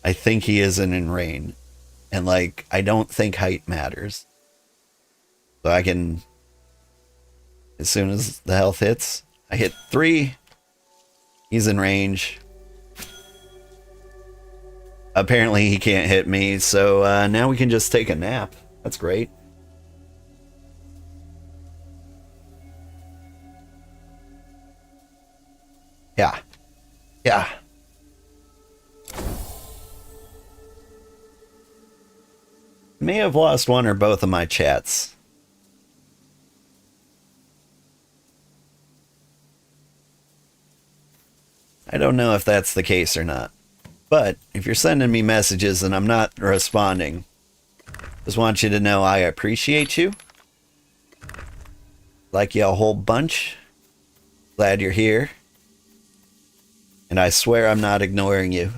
I think he isn't in range. And, like, I don't think height matters. So I can, as soon as the health hits, I hit 3. He's in range. Apparently he can't hit me, so now we can just take a nap. That's great. Yeah. Yeah. May have lost one or both of my chats. I don't know if that's the case or not. But if you're sending me messages and I'm not responding, just want you to know I appreciate you. Like you a whole bunch. Glad you're here. And I swear I'm not ignoring you.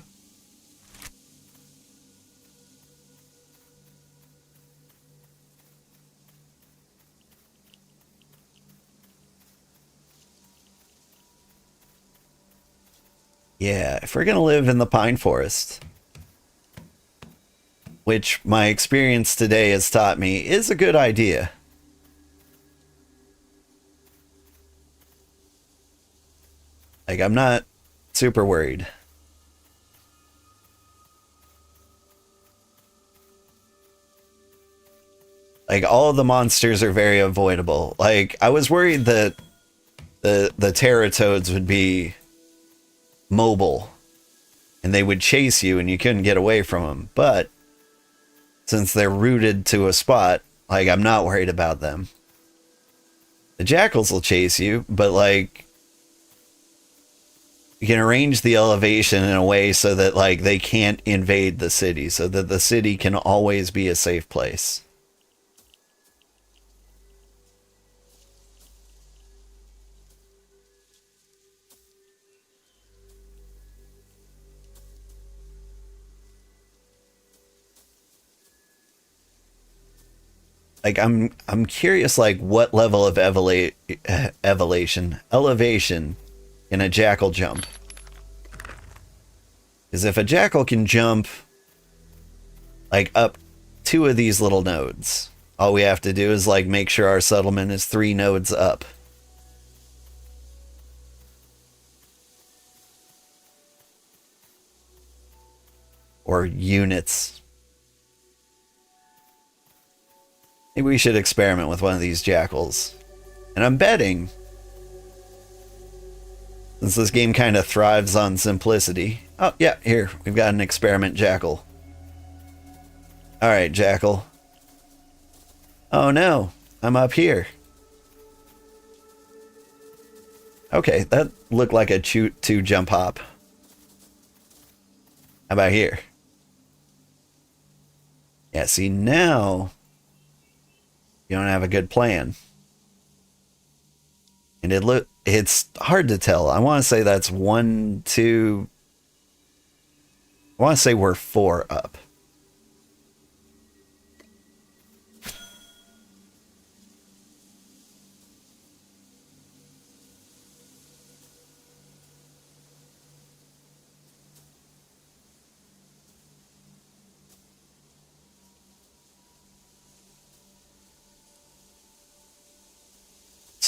Yeah, if we're gonna live in the pine forest, which my experience today has taught me is a good idea. Like, I'm not super worried. Like, all of the monsters are very avoidable. Like, I was worried that the Terratoads would be mobile and they would chase you and you couldn't get away from them. But since they're rooted to a spot, like, I'm not worried about them. The jackals will chase you, but, like, you can arrange the elevation in a way so that, like, they can't invade the city, so that the city can always be a safe place. Like, I'm curious, like, what level of elevation in a jackal jump. Because if a jackal can jump, like, up 2 of these little nodes, all we have to do is, like, make sure our settlement is 3 nodes up. Or units. Maybe we should experiment with one of these jackals. And I'm betting, since this game kind of thrives on simplicity. Oh, yeah, here, we've got an experiment jackal. Alright, jackal. Oh no, I'm up here. Okay, that looked like a 2 jump hop. How about here? Yeah, see, now you don't have a good plan. And it's hard to tell. I want to say that's 1, 2. I want to say we're 4 up.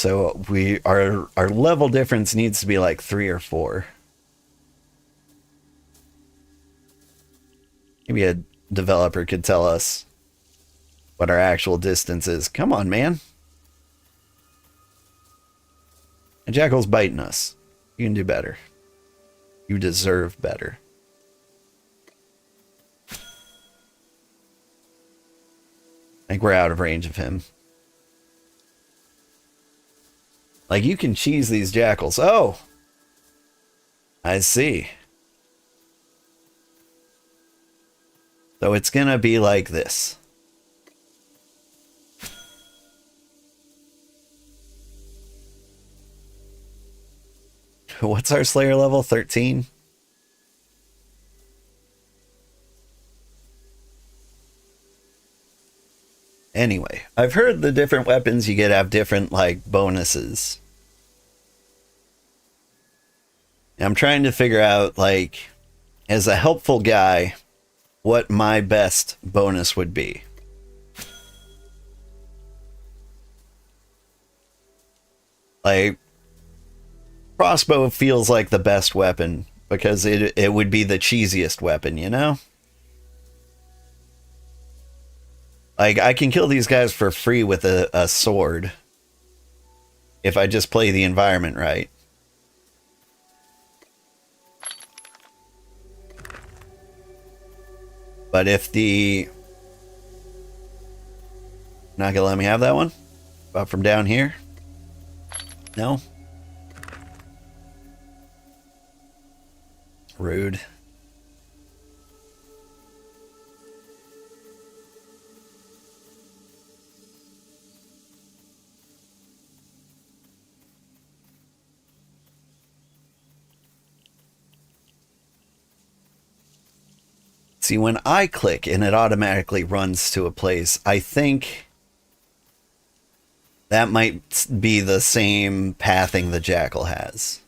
So our level difference needs to be like 3 or 4. Maybe a developer could tell us what our actual distance is. Come on, man. A jackal's biting us. You can do better. You deserve better. I think we're out of range of him. Like, you can cheese these jackals. Oh! I see. So it's gonna be like this. What's our Slayer level? 13? Anyway, I've heard the different weapons you get have different, like, bonuses. I'm trying to figure out, like, as a helpful guy, what my best bonus would be. Like, crossbow feels like the best weapon because it would be the cheesiest weapon, you know? Like, I can kill these guys for free with a sword if I just play the environment right. But if the... Not gonna let me have that one? About from down here? No? Rude. See, when I click and it automatically runs to a place, I think that might be the same pathing the jackal has.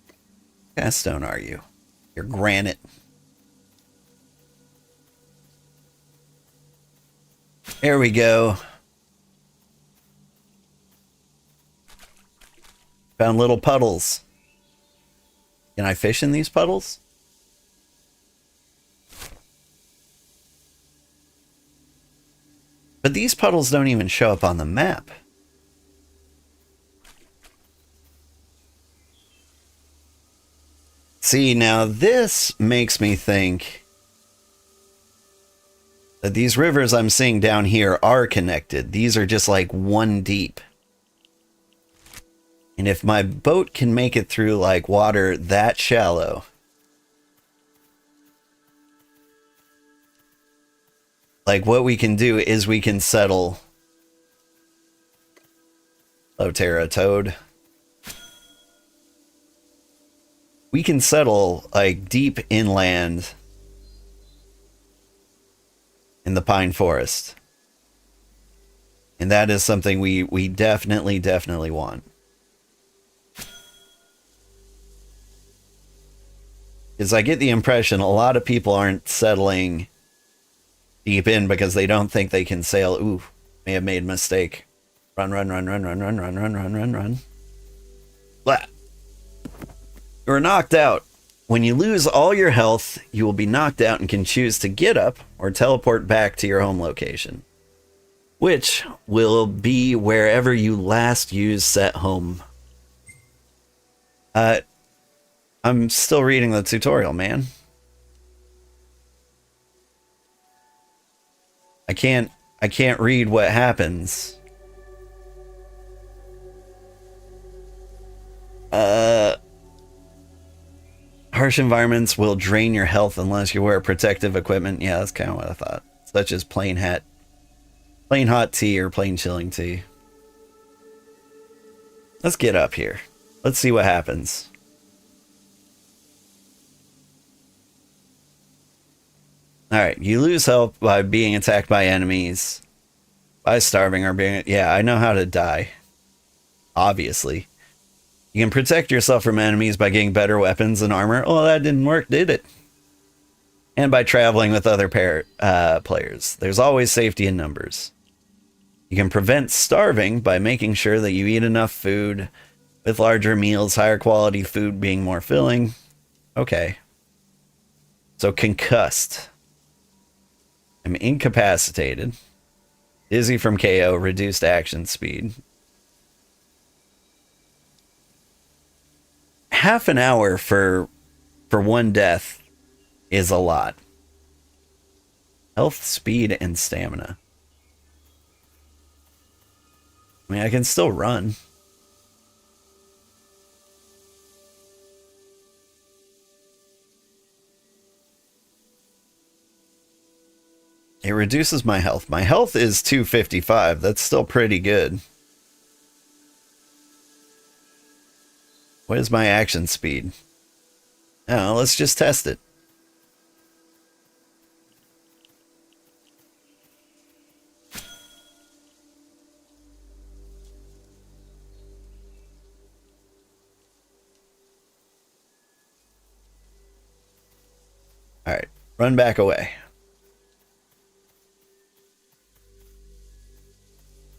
What kind of stone are you? You're granite. There we go. Found little puddles. Can I fish in these puddles? But these puddles don't even show up on the map. See, now this makes me think that these rivers I'm seeing down here are connected. These are just like one deep. And if my boat can make it through like water that shallow, like what we can do is we can settle. Lotera Toad. We can settle like deep inland in the pine forest. And that is something we definitely want. Because I get the impression a lot of people aren't settling deep in because they don't think they can sail. Ooh, may have made a mistake. Run. Blah. You are knocked out. When you lose all your health, you will be knocked out and can choose to get up or teleport back to your home location, which will be wherever you last used set home. I'm still reading the tutorial, man. I can't read what happens. Harsh environments will drain your health unless you wear protective equipment. Yeah, that's kind of what I thought. Such as plain hot tea or plain chilling tea. Let's get up here. Let's see what happens. Alright, you lose health by being attacked by enemies, by starving or being... Yeah, I know how to die. Obviously. You can protect yourself from enemies by getting better weapons and armor. Oh, that didn't work, did it? And by traveling with other players. There's always safety in numbers. You can prevent starving by making sure that you eat enough food, with larger meals, higher quality food being more filling. Okay. So concussed. I'm incapacitated. Dizzy from KO, reduced action speed. Half an hour for one death is a lot. Health, speed, and stamina. I mean, I can still run. It reduces my health. My health is 255. That's still pretty good. What is my action speed? Oh, let's just test it. All right, run back away.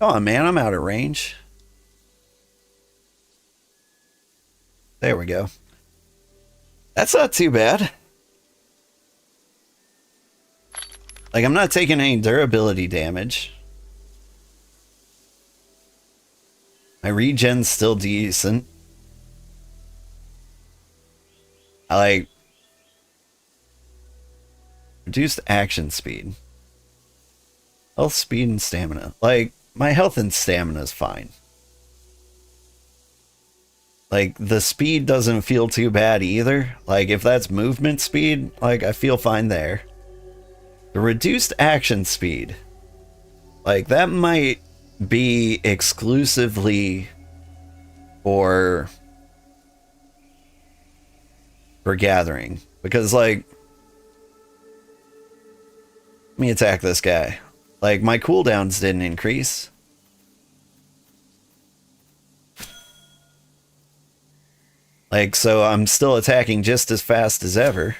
Come on, man, I'm out of range. There we go. That's not too bad. Like, I'm not taking any durability damage. My regen's still decent. I like reduced action speed. Health, speed, and stamina. Like, my health and stamina is fine. Like, the speed doesn't feel too bad either. Like, if that's movement speed, like, I feel fine there. The reduced action speed. Like, that might be exclusively for gathering. Because, like, let me attack this guy. Like, my cooldowns didn't increase. Like, so I'm still attacking just as fast as ever.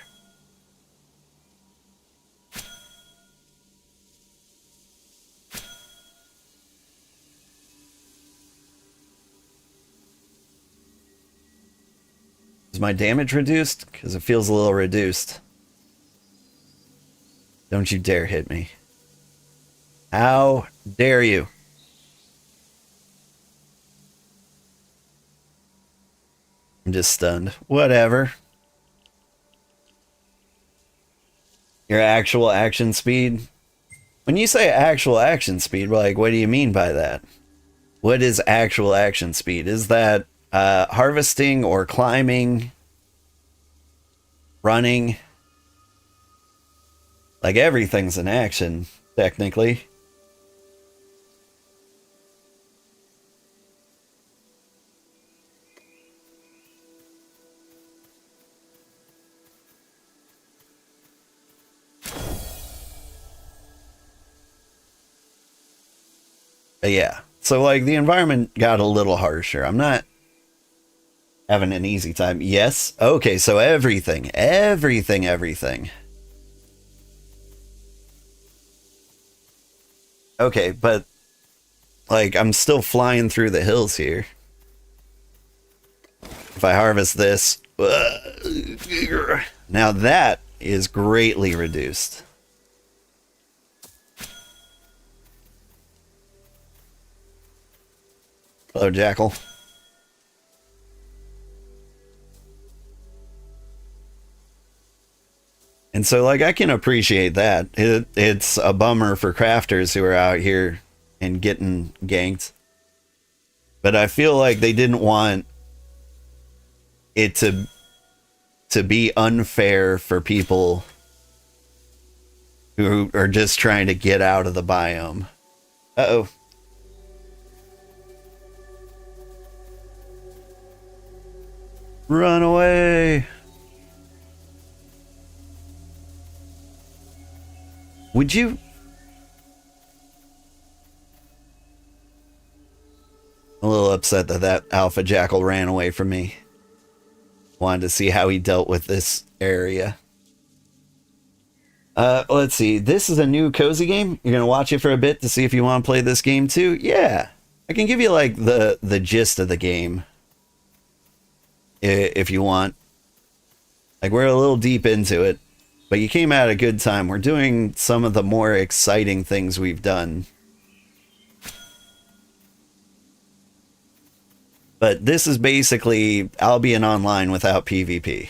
Is my damage reduced? Because it feels a little reduced. Don't you dare hit me. How dare you? I'm just stunned. Whatever. Your actual action speed? When you say actual action speed, like, what do you mean by that? What is actual action speed? Is that harvesting or climbing? Running? Like, everything's an action, technically. But yeah, so like the environment got a little harsher. I'm not having an easy time. Yes. Okay, so everything. Okay, but like I'm still flying through the hills here. If I harvest this, now that is greatly reduced. Hello, Jackal. And so, like, I can appreciate that. It's a bummer for crafters who are out here and getting ganked. But I feel like they didn't want it to be unfair for people who are just trying to get out of the biome. Uh-oh. Run away. Would you? I'm a little upset that alpha jackal ran away from me. Wanted to see how he dealt with this area. Let's see. This is a new cozy game. You're gonna watch it for a bit to see if you want to play this game too. Yeah, I can give you like the gist of the game if you want. Like we're a little deep into it, but you came at a good time. We're doing some of the more exciting things we've done. But this is basically Albion Online without PvP.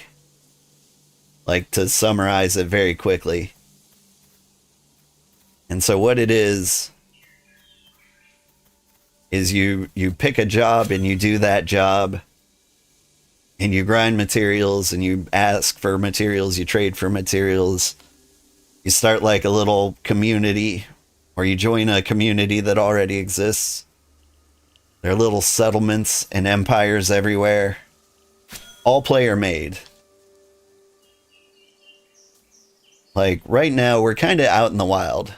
Like to summarize it very quickly. And so what it is you pick a job and you do that job and you grind materials and you ask for materials, you trade for materials. You start like a little community or you join a community that already exists. There are little settlements and empires everywhere. All player made. Like right now we're kind of out in the wild.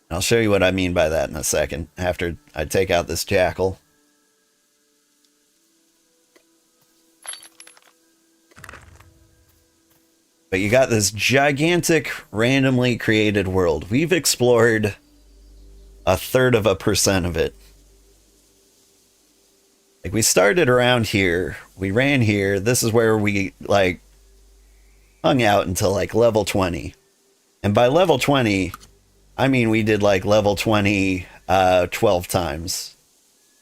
I'll show you what I mean by that in a second, after I take out this jackal. But you got this gigantic, randomly created world. We've explored 1/3% of it. Like, we started around here. We ran here. This is where we, like, hung out until, like, level 20. And by level 20... I mean, we did like level 20 12 times,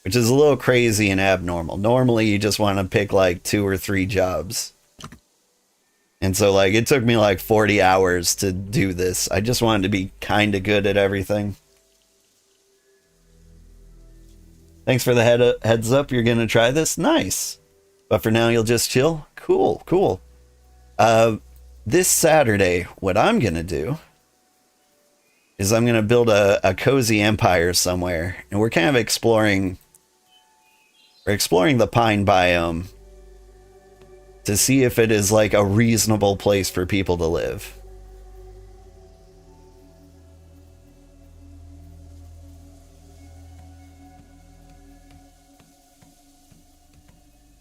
which is a little crazy and abnormal. Normally, you just want to pick like 2 or 3 jobs. And so like it took me like 40 hours to do this. I just wanted to be kind of good at everything. Thanks for the heads up. You're going to try this? Nice. But for now, you'll just chill? Cool, cool. This Saturday, what I'm going to do is I'm going to build a cozy empire somewhere. And we're kind of exploring the pine biome to see if it is like a reasonable place for people to live.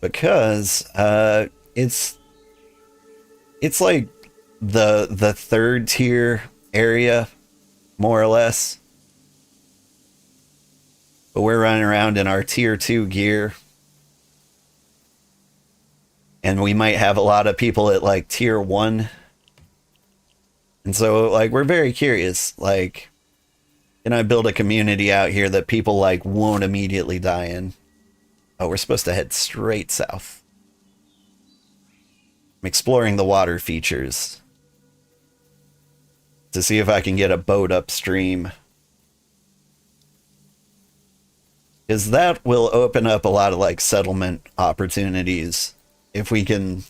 Because it's like the third tier area, more or less. But we're running around in our tier 2 gear. And we might have a lot of people at like tier 1. And so like we're very curious, like, can I build a community out here that people like won't immediately die in? Oh, we're supposed to head straight south. I'm exploring the water features to see if I can get a boat upstream. Because that will open up a lot of like settlement opportunities if we can,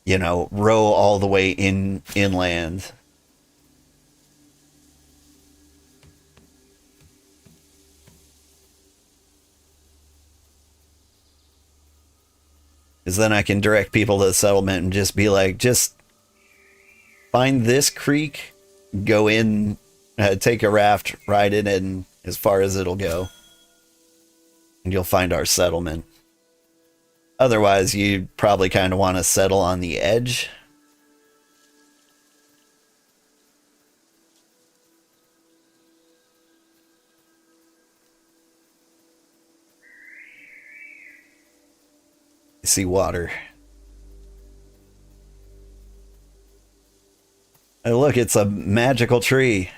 you know, row all the way inland. Because then I can direct people to the settlement and just be like, just find this creek, go in, take a raft, ride it in as far as it'll go. And you'll find our settlement. Otherwise, you probably kind of want to settle on the edge. I see water. Oh, look, it's a magical tree.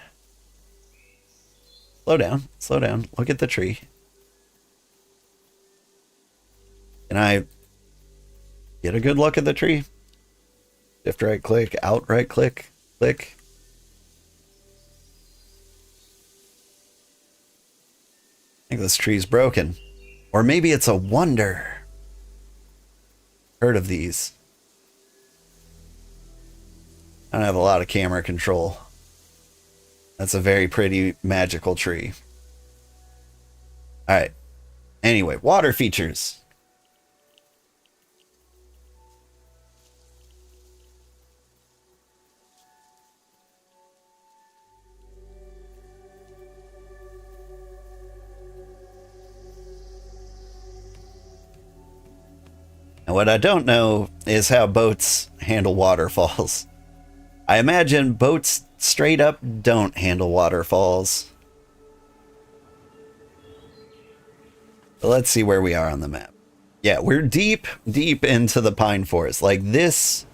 Slow down, slow down. Look at the tree. Can I get a good look at the tree? Shift right click, out right click, click. I think this tree's broken. Or maybe it's a wonder. Heard of these. I don't have a lot of camera control. That's a very pretty magical tree. Alright. Anyway, water features. Now What I don't know is how boats handle waterfalls. I imagine boats straight up don't handle waterfalls. But let's see where we are on the map. Yeah, we're deep into the pine forest. Like, this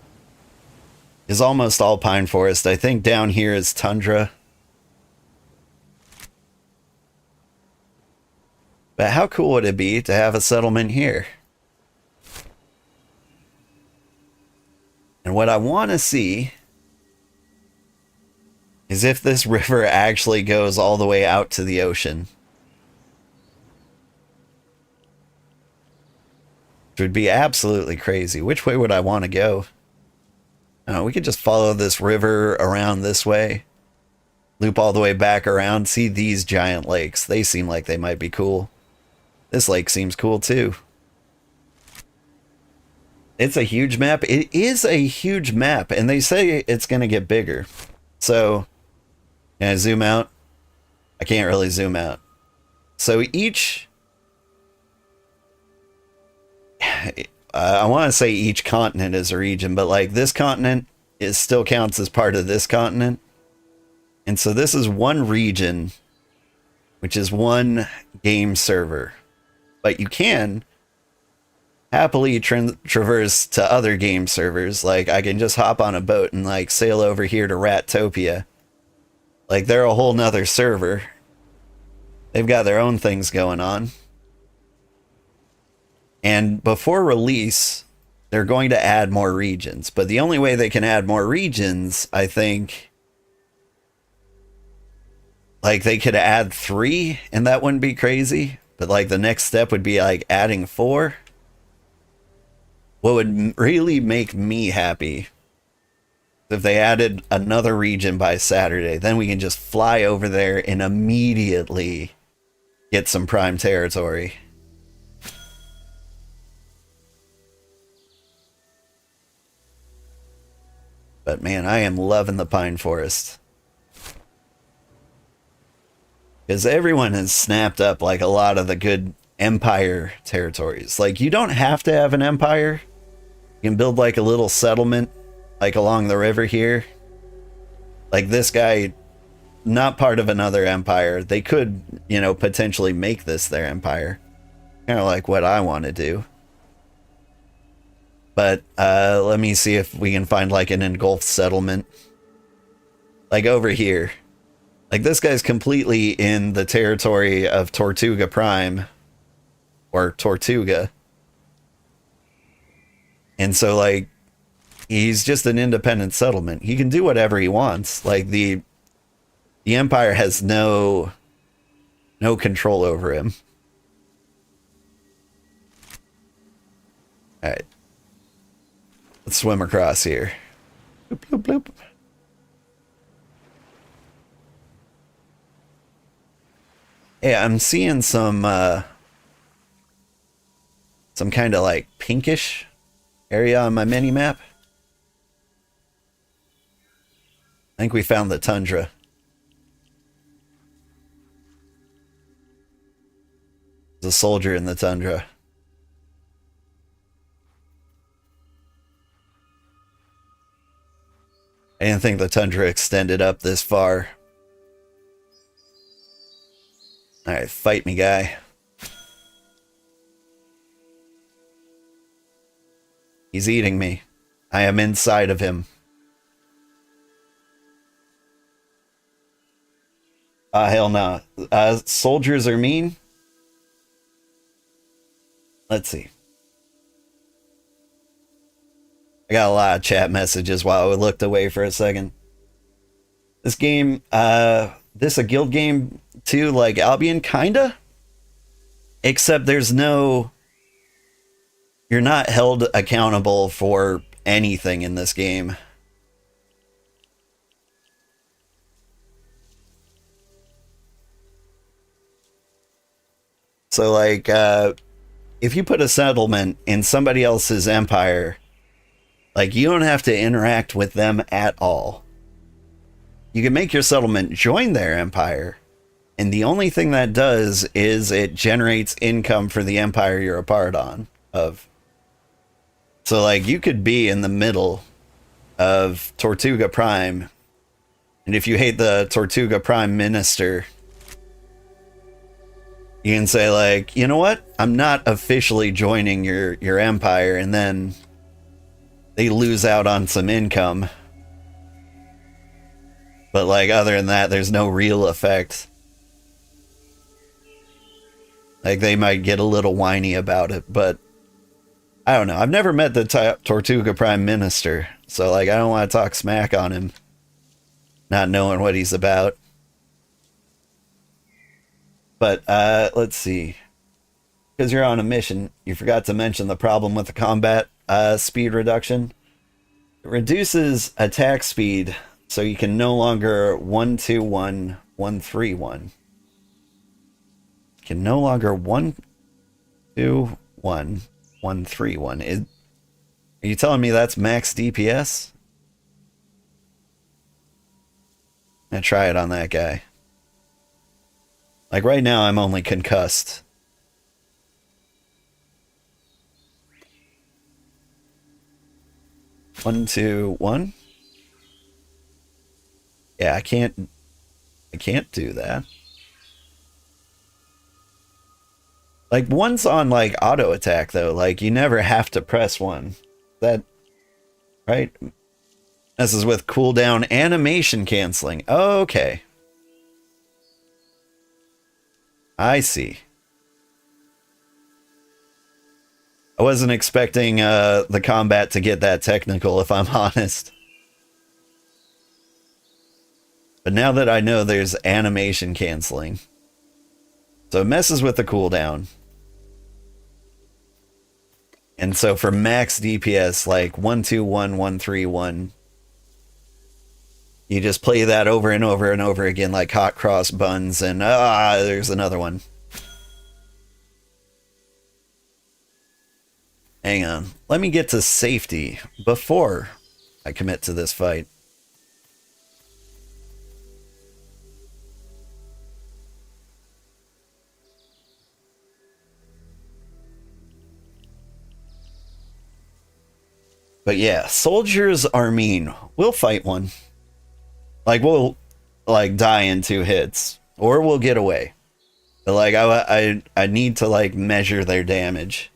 is almost all pine forest. I think down here is Tundra. But how cool would it be to have a settlement here? And what I want to see is if this river actually goes all the way out to the ocean. Which would be absolutely crazy. Which way would I want to go? Oh, we could just follow this river around this way. Loop all the way back around. See these giant lakes. They seem like they might be cool. This lake seems cool too. It's a huge map. It is a huge map, and they say it's going to get bigger. So, can I zoom out? I can't really zoom out. So each... I want to say each continent is a region, but like this continent still counts as part of this continent. And so this is one region, which is one game server. But you can happily traverse to other game servers. Like, I can just hop on a boat and like sail over here to Rattopia. Like, they're a whole nother server. They've got their own things going on. And before release, they're going to add more regions. But the only way they can add more regions, I think, like, they could add 3, and that wouldn't be crazy. But like the next step would be like adding 4. What would really make me happy if they added another region by Saturday. Then we can just fly over there and immediately get some prime territory. But man, I am loving the pine forest. Because everyone has snapped up like a lot of the good empire territories. Like, you don't have to have an empire. You can build like a little settlement like along the river here. Like, this guy, not part of another empire. They could, you know, potentially make this their empire. Kind of like what I want to do. But let me see if we can find like an engulfed settlement. Like over here. Like, this guy's completely in the territory of Tortuga Prime. Or Tortuga. And so, like, he's just an independent settlement. He can do whatever he wants. Like, the Empire has no control over him. Alright. Let's swim across here. Bloop, bloop, bloop. Yeah, I'm seeing some kind of like pinkish area on my mini map. I think we found the Tundra. There's a soldier in the Tundra. I didn't think the Tundra extended up this far. Alright, fight me, guy. He's eating me. I am inside of him. Hell no. Soldiers are mean? Let's see. I got a lot of chat messages while I looked away for a second. This game, this a guild game too, like Albion, kinda? Except there's no... You're not held accountable for anything in this game. So, like, if you put a settlement in somebody else's empire, like, you don't have to interact with them at all. You can make your settlement join their empire, and the only thing that does is it generates income for the empire you're a part of. So like you could be in the middle of Tortuga Prime, and if you hate the Tortuga Prime minister, you can say like, you know what? I'm not officially joining your empire, and then they lose out on some income. But like other than that, there's no real effect. Like they might get a little whiny about it, but I don't know. I've never met the Tortuga Prime Minister, so like I don't want to talk smack on him, not knowing what he's about. But let's see. Because you're on a mission, you forgot to mention the problem with the combat speed reduction. It reduces attack speed, so you can no longer 1-2-1, 1-3-1. You can no longer 1-2-1, 1-3-1. Are you telling me that's max DPS? I'm gonna try it on that guy. Like right now, I'm only concussed. One, two, one. Yeah, I can't do that. Like one's on like auto attack though. Like you never have to press one. That right? This is with cooldown animation canceling. Okay. I see. I wasn't expecting the combat to get that technical, if I'm honest. But now that I know there's animation canceling. So it messes with the cooldown. And so for max DPS, like 1-2-1, 1-3-1, you just play that over and over and over again like hot cross buns, and there's another one. Hang on. Let me get to safety before I commit to this fight. But yeah, soldiers are mean. We'll fight one. Like, we'll, like, die in 2 hits. Or we'll get away. But, like, I need to, like, measure their damage.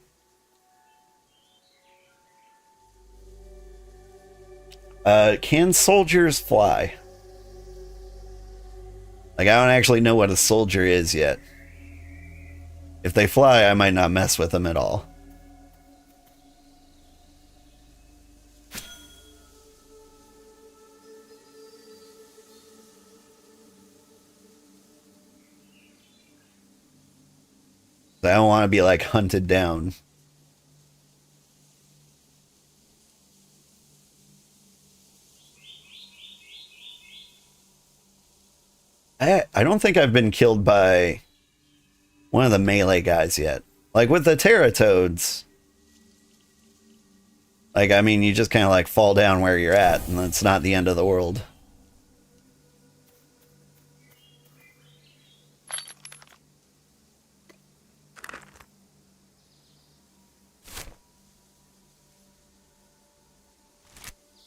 Can soldiers fly? Like, I don't actually know what a soldier is yet. If they fly, I might not mess with them at all. I don't want to be, like, hunted down. I don't think I've been killed by one of the melee guys yet. Like, with the Teratoads, like, I mean, you just kind of, like, fall down where you're at, and it's not the end of the world.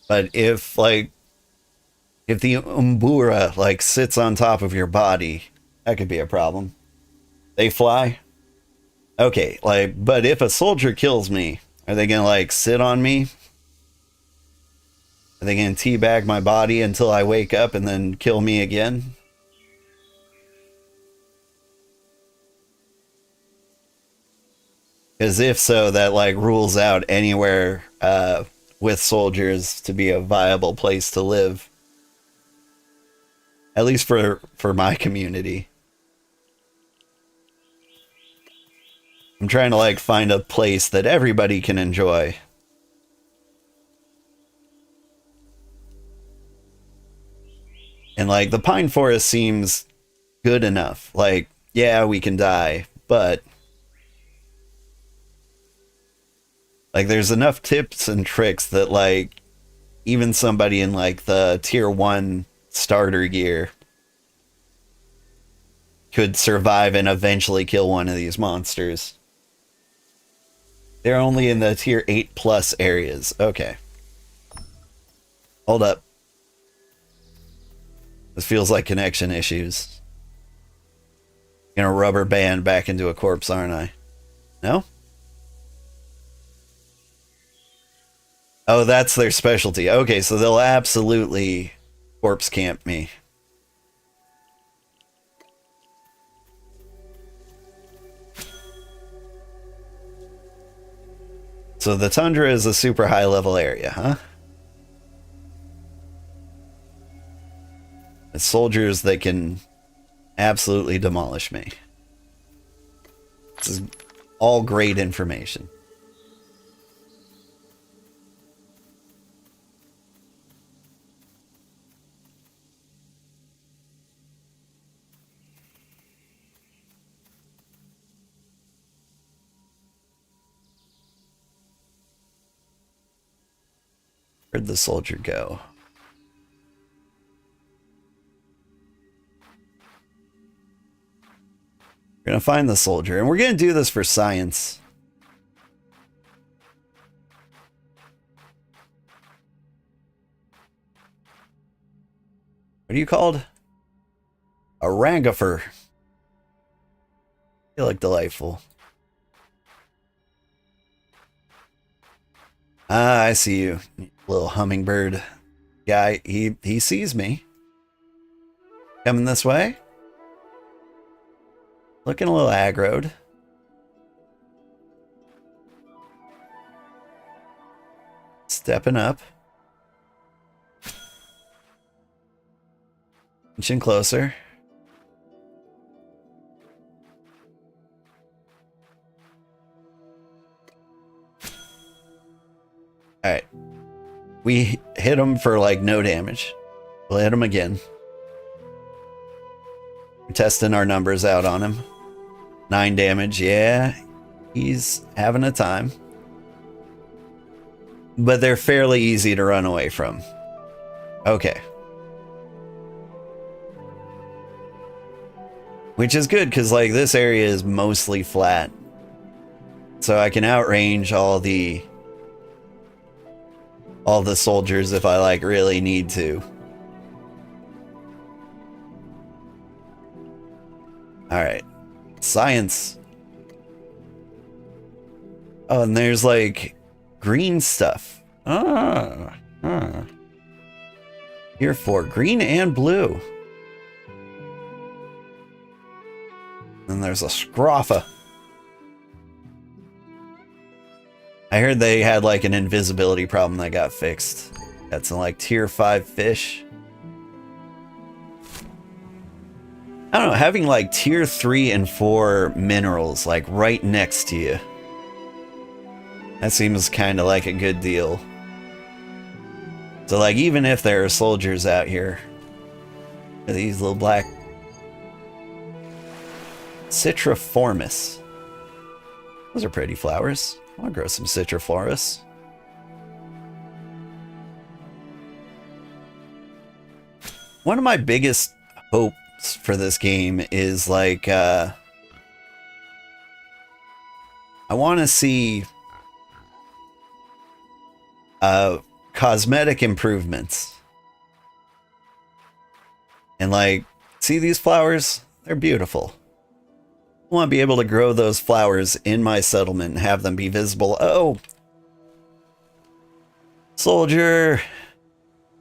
But if, like, if the Umbura, like, sits on top of your body, that could be a problem. They fly? Okay, like, but if a soldier kills me, are they gonna, like, sit on me? Are they gonna teabag my body until I wake up and then kill me again? Because if so, that, like, rules out anywhere with soldiers to be a viable place to live. At least for my community. I'm trying to, like, find a place that everybody can enjoy. And, like, the pine forest seems good enough. Like, yeah, we can die, but like, there's enough tips and tricks that, like, even somebody in, like, the tier 1 starter gear could survive and eventually kill one of these monsters. They're only in the tier 8 plus areas. Okay. Hold up. This feels like connection issues. Gonna rubber band back into a corpse, aren't I? No? Oh, that's their specialty. Okay, so they'll absolutely corpse camp me. So the Tundra is a super high level area, huh? It's soldiers that can absolutely demolish me. This is all great information. Where'd the soldier go? We're gonna find the soldier, and we're gonna do this for science. What are you called? A rangifer. You look delightful. Ah, I see you, little hummingbird guy. He sees me. Coming this way. Looking a little aggroed. Stepping up. Inching closer. Alright. We hit him for like no damage. We'll hit him again. We're testing our numbers out on him. 9 damage, yeah. He's having a time. But they're fairly easy to run away from. Okay. Which is good, because like this area is mostly flat. So I can outrange all the soldiers if I like really need to. Alright. Science. Oh, and there's like green stuff. Here for green and blue. And there's a scroffa. I heard they had like an invisibility problem that got fixed. That's in like tier 5 fish. I don't know, having like tier 3 and 4 minerals like right next to you. That seems kind of like a good deal. So like even if there are soldiers out here, these little black Citriformis. Those are pretty flowers. I'll grow some Citriformis. One of my biggest hopes for this game is like I want to see cosmetic improvements. And like, see these flowers? They're beautiful. I want to be able to grow those flowers in my settlement and have them be visible. Oh! Soldier!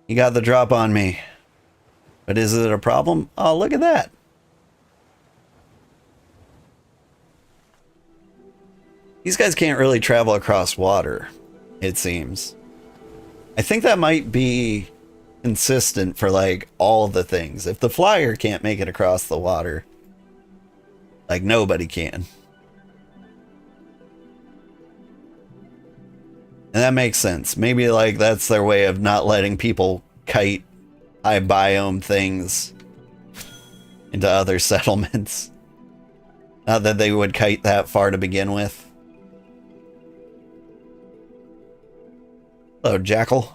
You got the drop on me. But is it a problem? Oh, look at that. These guys can't really travel across water, it seems. I think that might be consistent for like all the things. If the flyer can't make it across the water, like nobody can. And that makes sense. Maybe like that's their way of not letting people kite high biome things into other settlements. Not that they would kite that far to begin with. Hello, Jackal.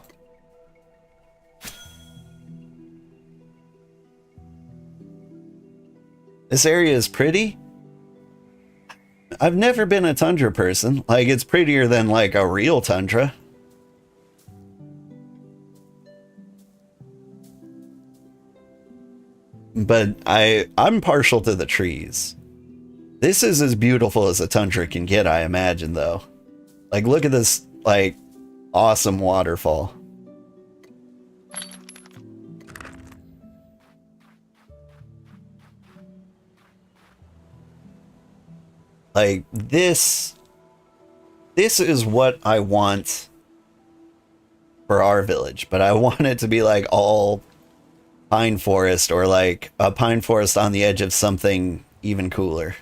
This area is pretty. I've never been a tundra person. Like, it's prettier than like a real tundra. But I'm partial to the trees. This is as beautiful as a tundra can get, I imagine, though. Like, look at this, like, awesome waterfall. Like, this is what I want for our village, but I want it to be like all pine forest, or like a pine forest on the edge of something even cooler.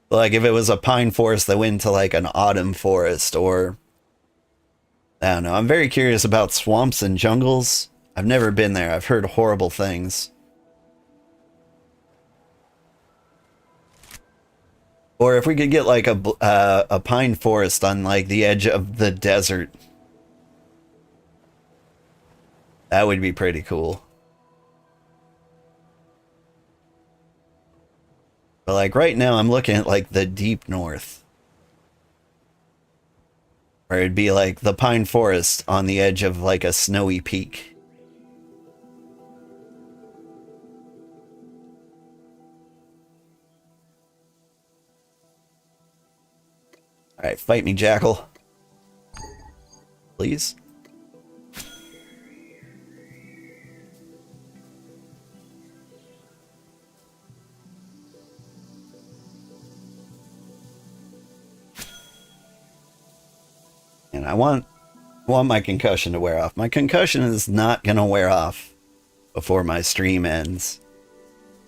Like if it was a pine forest that went to like an autumn forest, or I don't know. I'm very curious about swamps and jungles. I've never been there. I've heard horrible things. Or if we could get like a pine forest on like the edge of the desert. That would be pretty cool. But like right now I'm looking at like the deep north. Where it'd be like the pine forest on the edge of like a snowy peak. Alright, fight me, Jackal. Please. And I want my concussion to wear off. My concussion is not going to wear off before my stream ends.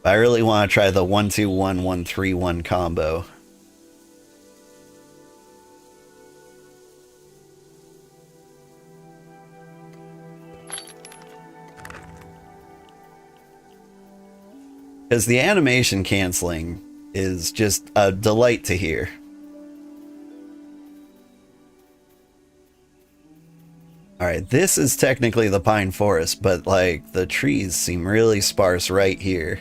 But I really want to try the 1-2-1-1-3-1 combo. Because the animation canceling is just a delight to hear. Alright, this is technically the pine forest, but like the trees seem really sparse right here.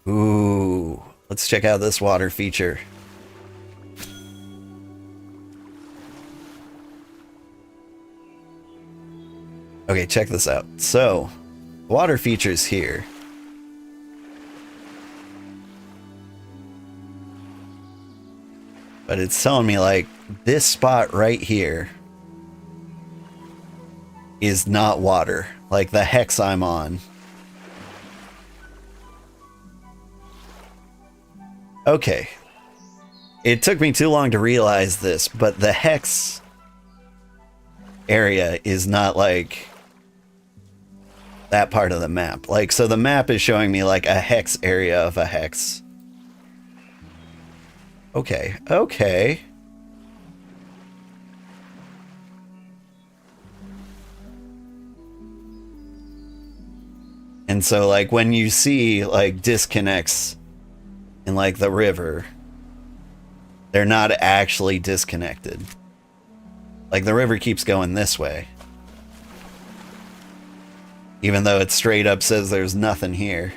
Ooh, let's check out this water feature. Okay, check this out. So, water features here. But it's telling me like this spot right here is not water. Like the hex I'm on. Okay. It took me too long to realize this, but the hex area is not like that part of the map. Like, so the map is showing me like a hex area of a hex. Okay, okay. And so like when you see like disconnects in like the river, they're not actually disconnected. Like the river keeps going this way. Even though it straight up says there's nothing here.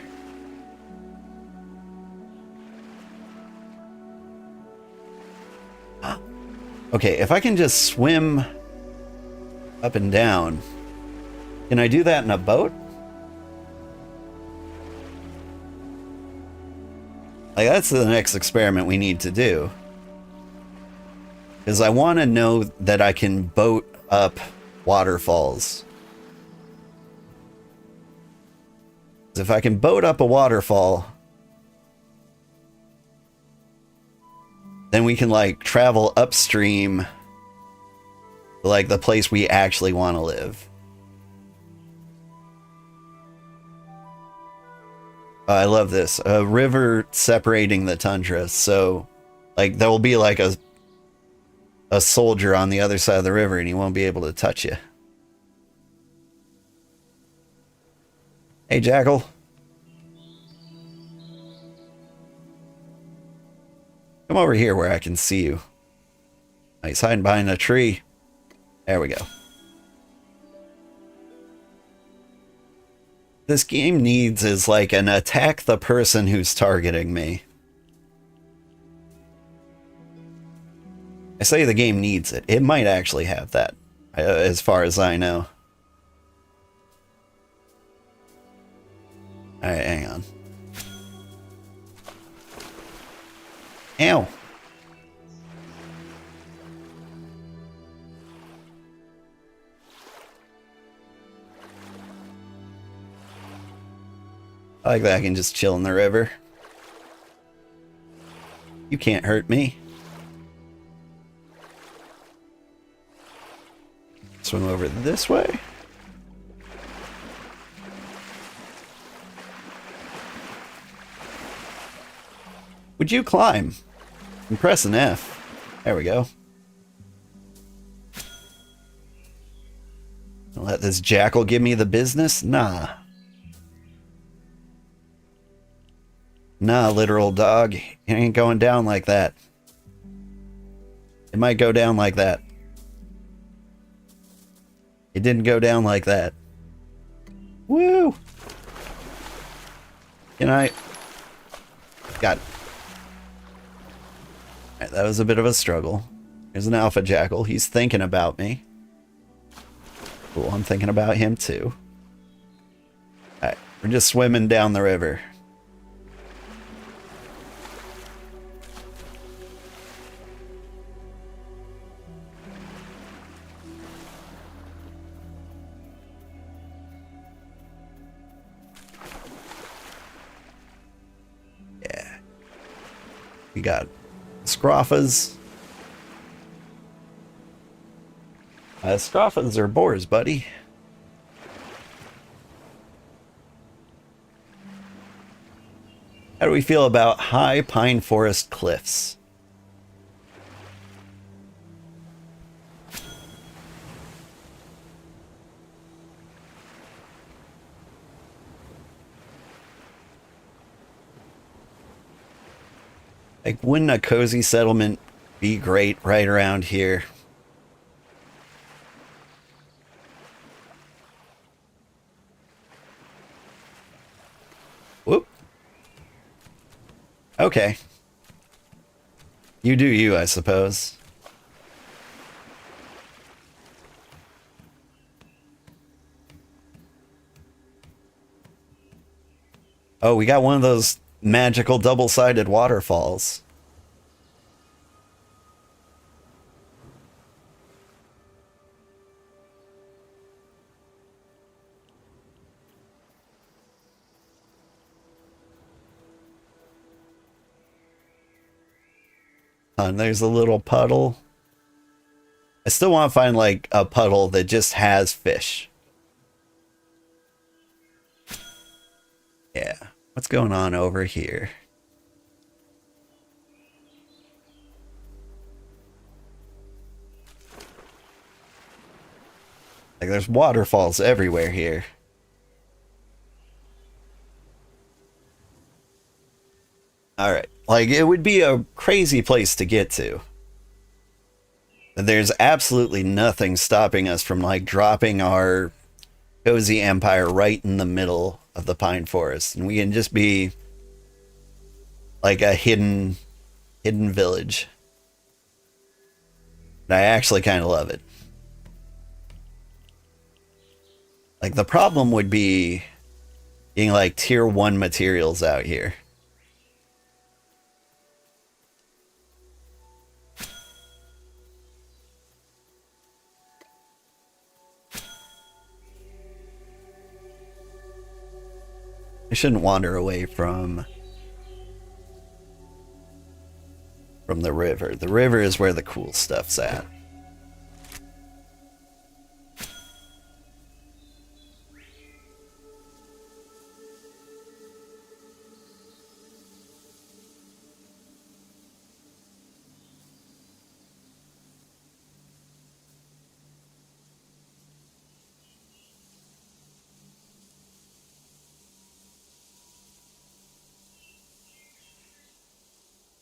Okay, if I can just swim up and down, can I do that in a boat? Like, that's the next experiment we need to do. Because I want to know that I can boat up waterfalls. If I can boat up a waterfall, then we can like travel upstream to like the place we actually want to live. I love this. A river separating the tundra. So like there will be like a soldier on the other side of the river and he won't be able to touch you. Hey, Jackal. Come over here where I can see you. He's hiding behind a tree. There we go. this game needs is like an attack the person who's targeting me. I say the game needs it. It might actually have that, as far as I know. Alright, hang on. Ow! I like that I can just chill in the river. You can't hurt me. Swim over this way. Would you climb? And press an F. There we go. Let this jackal give me the business? Nah. Nah, literal dog. It ain't going down like that. It might go down like that. It didn't go down like that. Woo! Can I... Got it. Alright, that was a bit of a struggle. There's an alpha jackal. He's thinking about me. Cool, I'm thinking about him too. Alright, we're just swimming down the river. Yeah. We got Scroffas. Scroffas are boars, buddy. How do we feel about high pine forest cliffs? Like, wouldn't a cozy settlement be great right around here? Whoop. Okay. You do you, I suppose. Oh, we got one of those magical double-sided waterfalls. And there's a little puddle. I still want to find like a puddle that just has fish. Yeah. What's going on over here? Like, there's waterfalls everywhere here. Alright. Like, it would be a crazy place to get to. There's absolutely nothing stopping us from, like, dropping our cozy empire right in the middle of the pine forest. And we can just be, like, a hidden village. And I actually kind of love it. Like, the problem would be getting, like, tier 1 materials out here. I shouldn't wander away from the river. The river is where the cool stuff's at.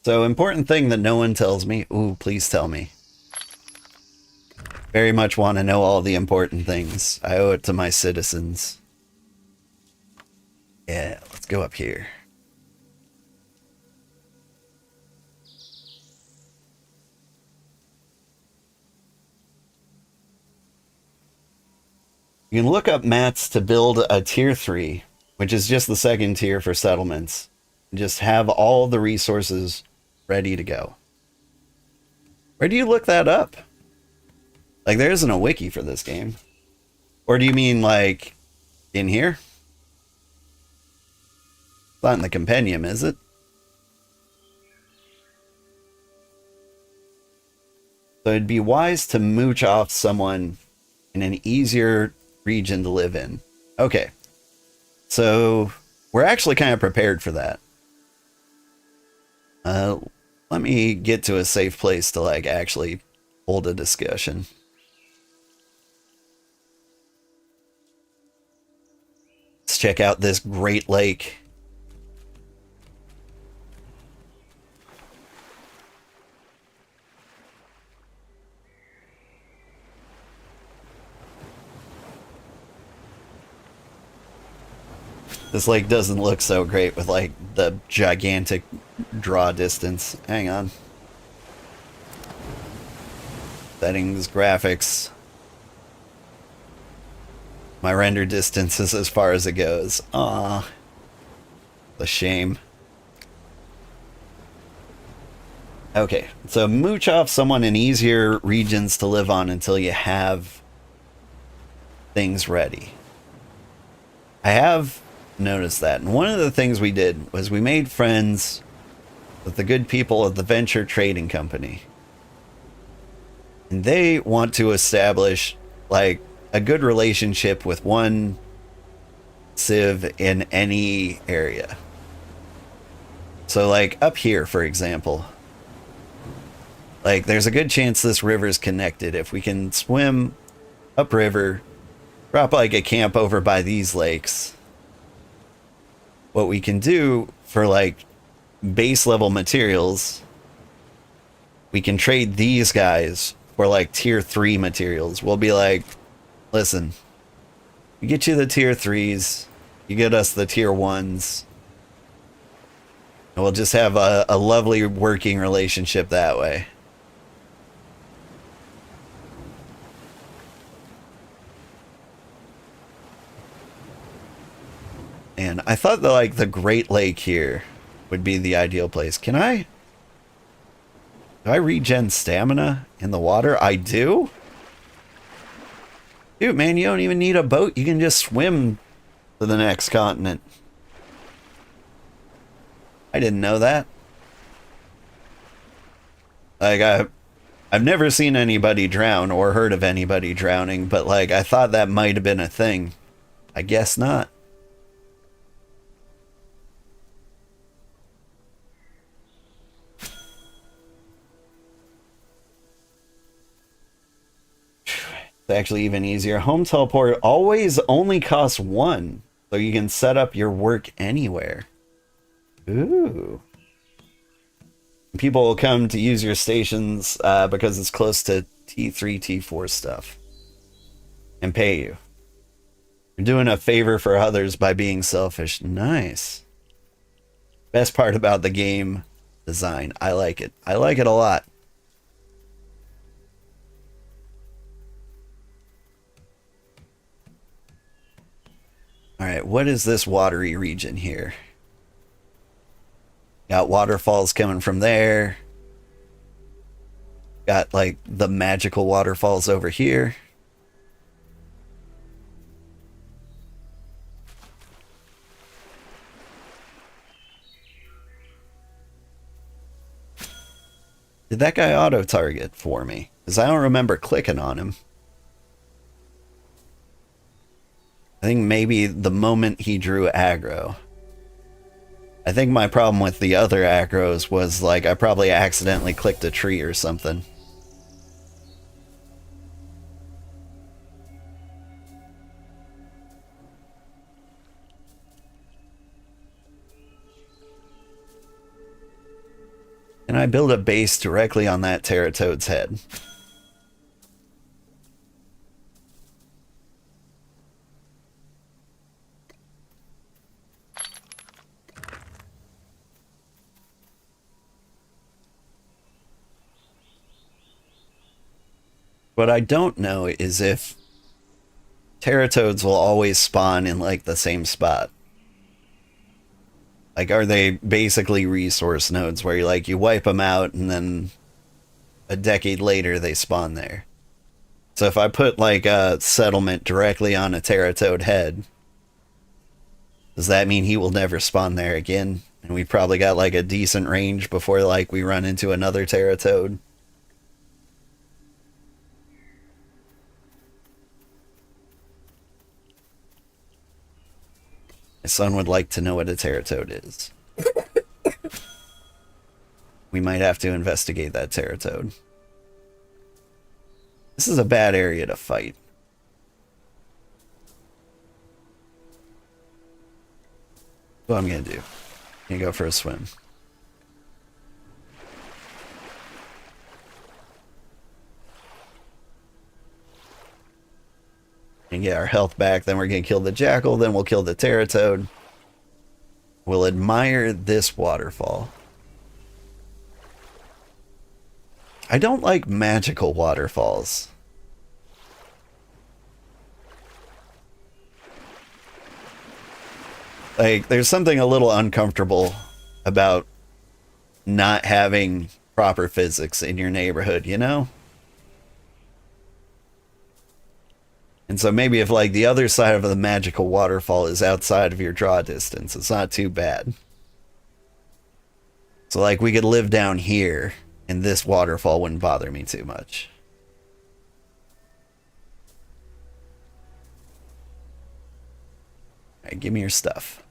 So, important thing that no one tells me. Ooh, please tell me. Very much want to know all the important things. I owe it to my citizens. go up here. You can look up mats to build a tier 3, which is just the second tier for settlements. Just have all the resources ready to go. Where do you look that up? Like, there isn't a wiki for this game. Or do you mean, like, in here? Not in the compendium, is it? So it'd be wise to mooch off someone in an easier region to live in. Okay. So we're actually kind of prepared for that. Let me get to a safe place to, like, actually hold a discussion. Let's check out this great lake. This lake doesn't look so great with, like, the gigantic draw distance. Hang on. Settings, graphics. My render distance is as far as it goes. Aw. The shame. Okay, so mooch off someone in easier regions to live on until you have things ready. I have noticed that, and one of the things we did was we made friends with the good people of the Venture Trading Company. And they want to establish, like, a good relationship with one civ in any area. So, like, up here, for example, like, there's a good chance this river's connected. If we can swim upriver, drop, like, a camp over by these lakes, what we can do for, like, base level materials, we can trade these guys for, like, tier 3 materials. We'll be like, listen, we get you the tier 3s, you get us the tier 1s, and we'll just have a lovely working relationship that way. And I thought that, like, the Great Lake here would be the ideal place. Do I regen stamina in the water? I do? Dude, man, you don't even need a boat. You can just swim to the next continent. I didn't know that. Like, I've never seen anybody drown or heard of anybody drowning, but, like, I thought that might have been a thing. I guess not. It's actually even easier. Home teleport always only costs 1, so you can set up your work anywhere. Ooh. People will come to use your stations because it's close to T3, T4 stuff and pay you. You're doing a favor for others by being selfish. Nice. Best part about the game design. I like it. I like it a lot. Alright, what is this watery region here? Got waterfalls coming from there. Got, like, the magical waterfalls over here. Did that guy auto-target for me? Because I don't remember clicking on him. I think maybe the moment he drew aggro. I think my problem with the other aggros was, like, I probably accidentally clicked a tree or something. And I build a base directly on that Terratoad's head. What I don't know is if teratoads will always spawn in like the same spot. Like, are they basically resource nodes where you wipe them out and then a decade later they spawn there? So if I put like a settlement directly on a teratoad head, does that mean he will never spawn there again? And we probably got like a decent range before like we run into another teratoad. My son would like to know what a teratoad is. We might have to investigate that teratoad. This is a bad area to fight. What I'm gonna do. I'm gonna go for a swim. And get our health back, then we're gonna kill the jackal, then we'll kill the teratoad. We'll admire this waterfall. I don't like magical waterfalls. Like, there's something a little uncomfortable about not having proper physics in your neighborhood, you know? And so maybe if, like, the other side of the magical waterfall is outside of your draw distance, it's not too bad. So, like, we could live down here, and this waterfall wouldn't bother me too much. Alright, give me your stuff.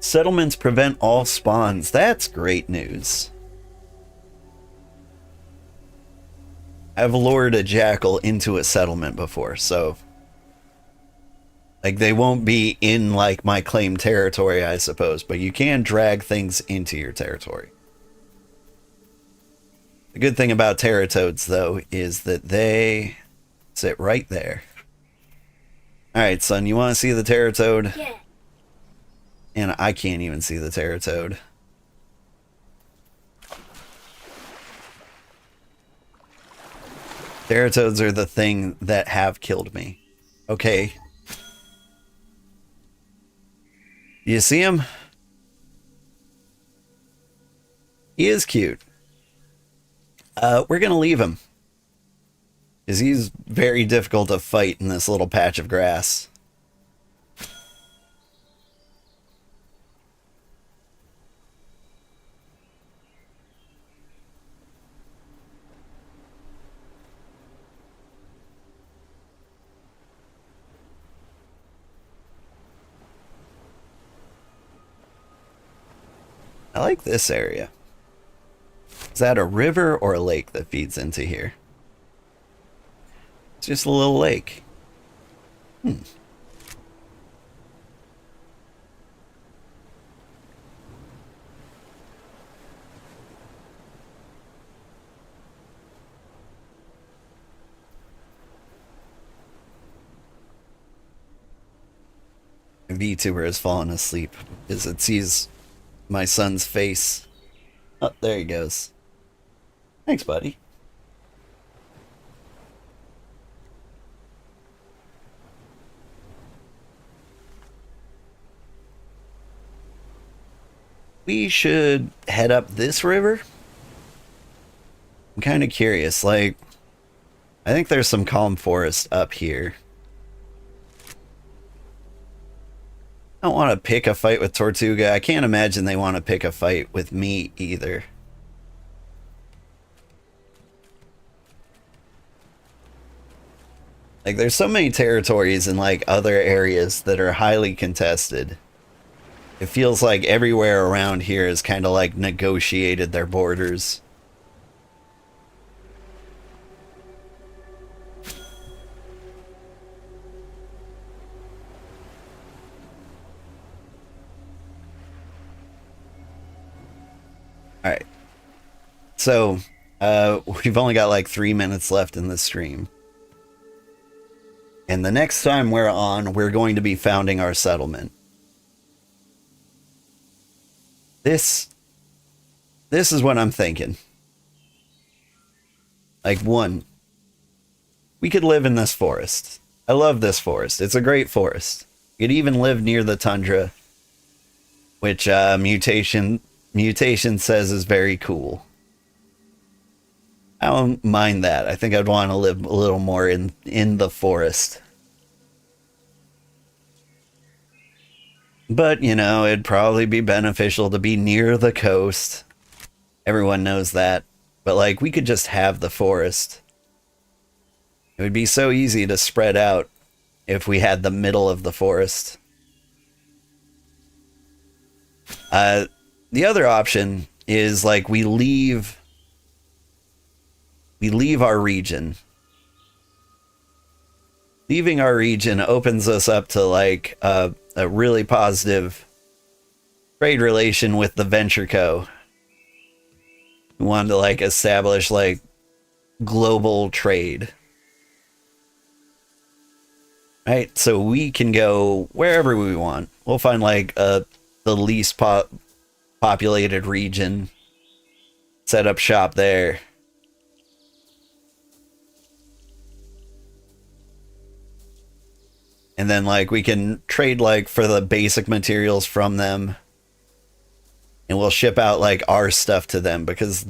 Settlements prevent all spawns. That's great news. I've lured a jackal into a settlement before, so like they won't be in like my claimed territory, I suppose, but you can drag things into your territory. The good thing about teratoads, though, is that they sit right there. Alright, son, you want to see the teratoad? Yeah. And I can't even see the teratoad. Teratoads are the thing that have killed me. Okay. You see him? He is cute. We're gonna leave him. Because he's very difficult to fight in this little patch of grass. I like this area. Is that a river or a lake that feeds into here? It's just a little lake. VTuber has fallen asleep as it sees my son's face. Oh, there he goes. Thanks, buddy. We should head up this river. I'm kind of curious, like, I think there's some calm forest up here. I don't want to pick a fight with Tortuga. I can't imagine they want to pick a fight with me either. Like, there's so many territories in, like, other areas that are highly contested. It feels like everywhere around here is kind of, like, negotiated their borders. Alright. So, we've only got like 3 minutes left in this stream. And the next time we're on, we're going to be founding our settlement. This is what I'm thinking. Like, one, we could live in this forest. I love this forest. It's a great forest. You could even live near the tundra, which mutation says is very cool. I don't mind that. I think I'd want to live a little more in the forest. But, you know, it'd probably be beneficial to be near the coast. Everyone knows that. But, like, we could just have the forest. It would be so easy to spread out if we had the middle of the forest. The other option is, like, we leave our region. Leaving our region opens us up to, like, a really positive trade relation with the Venture Co. We wanted to, like, establish, like, global trade. Right? So we can go wherever we want. We'll find, like, the least populated region, set up shop there. And then, like, we can trade, like, for the basic materials from them. And we'll ship out, like, our stuff to them. Because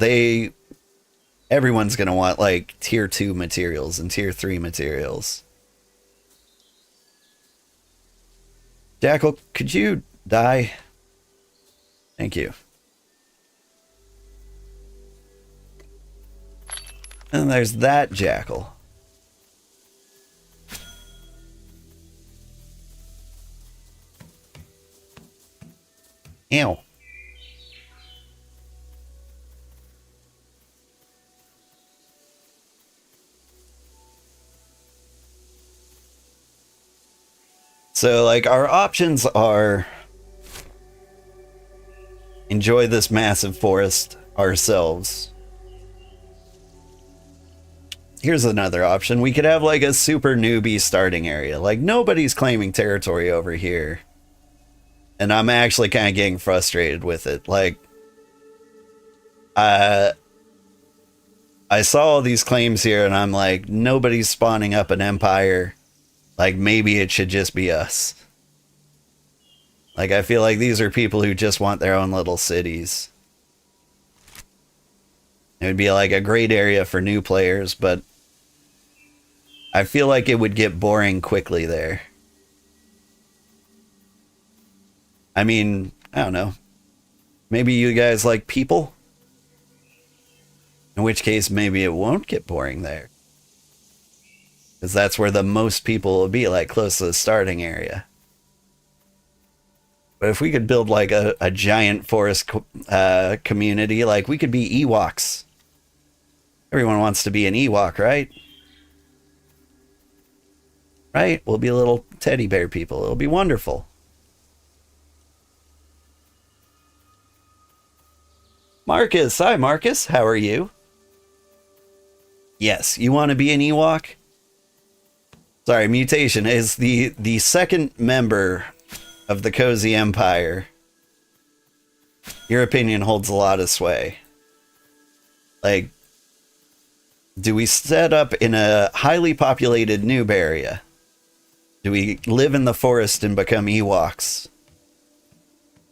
everyone's going to want, like, tier 2 materials and tier 3 materials. Jackal, could you die? Thank you. And there's that jackal. Ew. So, like, our options are enjoy this massive forest ourselves. Here's another option. We could have, like, a super newbie starting area. Like, nobody's claiming territory over here. And I'm actually kind of getting frustrated with it. Like, I saw all these claims here, and I'm like, nobody's spawning up an empire. Like, maybe it should just be us. Like, I feel like these are people who just want their own little cities. It would be, like, a great area for new players, but I feel like it would get boring quickly there. I mean, I don't know. Maybe you guys like people? In which case, maybe it won't get boring there. Because that's where the most people will be, like, close to the starting area. But if we could build, like, a giant forest community, like, we could be Ewoks. Everyone wants to be an Ewok, right? Right? We'll be little teddy bear people. It'll be wonderful. Marcus, hi Marcus, how are you? Yes, you want to be an Ewok? Sorry, Mutation is the second member of the Cozy Empire. Your opinion holds a lot of sway. Like, do we set up in a highly populated noob area? Do we live in the forest and become Ewoks?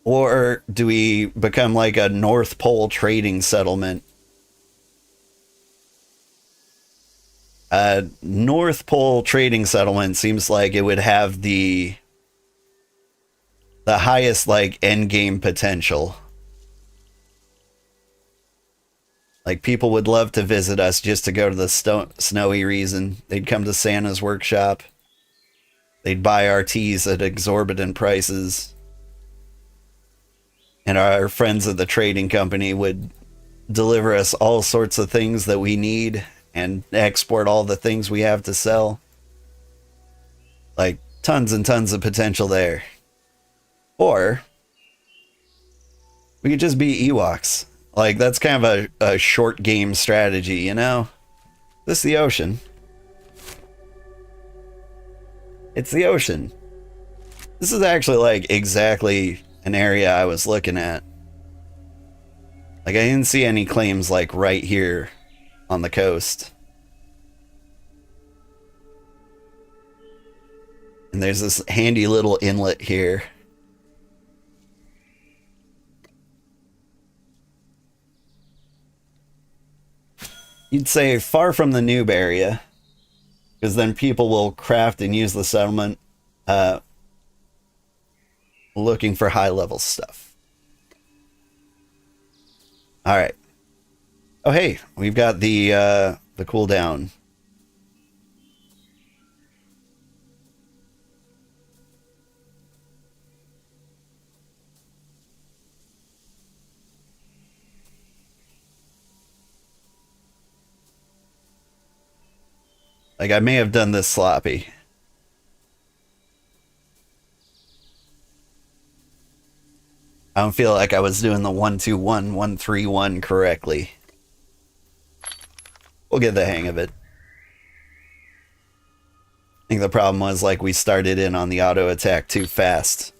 Or do we become like a North Pole trading settlement? North Pole trading settlement seems like it would have the highest, like, end game potential. Like, people would love to visit us just to go to the snowy reason. They'd come to Santa's workshop. They'd buy our teas at exorbitant prices. And our friends at the trading company would deliver us all sorts of things that we need and export all the things we have to sell. Like, tons and tons of potential there. Or we could just be Ewoks. Like, that's kind of a short game strategy, you know? This is the ocean. It's the ocean. This is actually, like, exactly an area I was looking at. Like, I didn't see any claims, like, right here on the coast. And there's this handy little inlet here. You'd say far from the noob area, because then people will craft and use the settlement looking for high-level stuff. All right. Oh, hey, we've got the cooldown. Like, I may have done this sloppy. I don't feel like I was doing the 1-2-1, 1-3-1 correctly. We'll get the hang of it. I think the problem was, like, we started in on the auto attack too fast.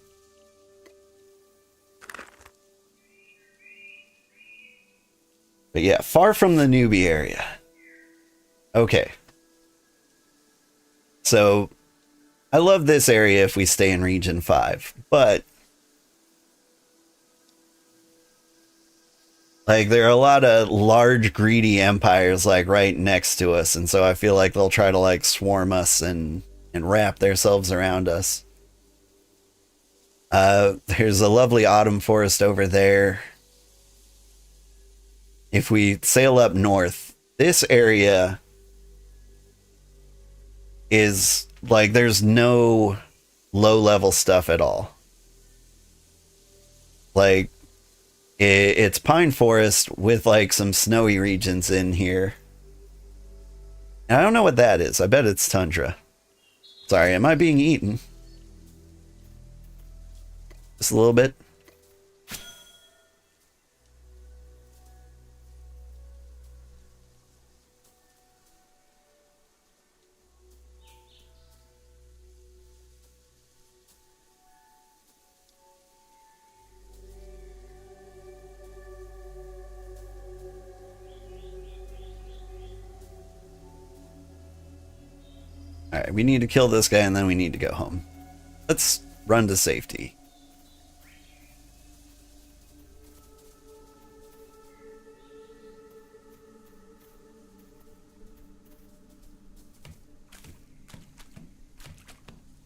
But yeah, far from the newbie area. Okay. So, I love this area if we stay in Region 5, but like, there are a lot of large, greedy empires, like, right next to us, and so I feel like they'll try to, like, swarm us and wrap themselves around us. There's a lovely autumn forest over there. If we sail up north, this area is, like, there's no low-level stuff at all. Like, it's pine forest with, like, some snowy regions in here. And I don't know what that is. I bet it's tundra. Sorry, am I being eaten? Just a little bit. Alright, we need to kill this guy and then we need to go home. Let's run to safety.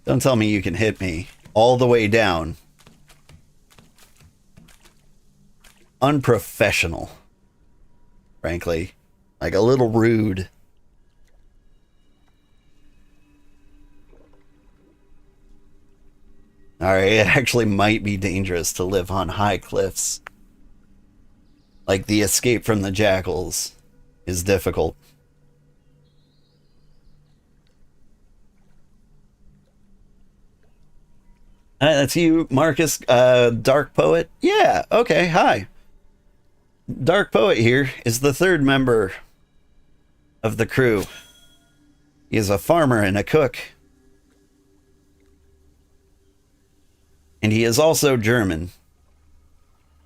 Don't tell me you can hit me all the way down. Unprofessional. Frankly. Like, a little rude. Alright, it actually might be dangerous to live on high cliffs. Like, the escape from the jackals is difficult. That's you, Marcus, Dark Poet? Yeah, okay, hi. Dark Poet here is the third member of the crew. He is a farmer and a cook. And he is also German.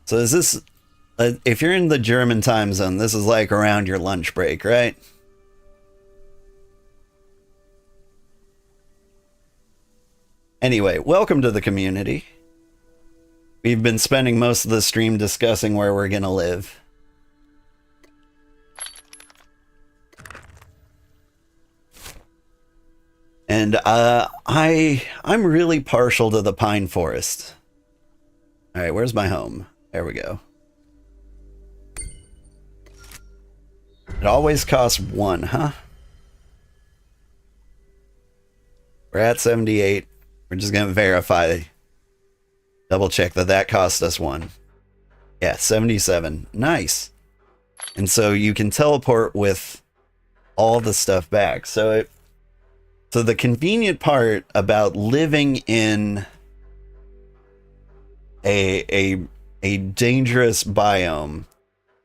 So is this... if you're in the German time zone, this is like around your lunch break, right? Anyway, welcome to the community. We've been spending most of the stream discussing where we're gonna live. And I'm really partial to the pine forest. Alright, where's my home? There we go. It always costs 1, huh? We're at 78. We're just gonna verify. Double check that cost us 1. Yeah, 77. Nice. And so you can teleport with all the stuff back. So the convenient part about living in a dangerous biome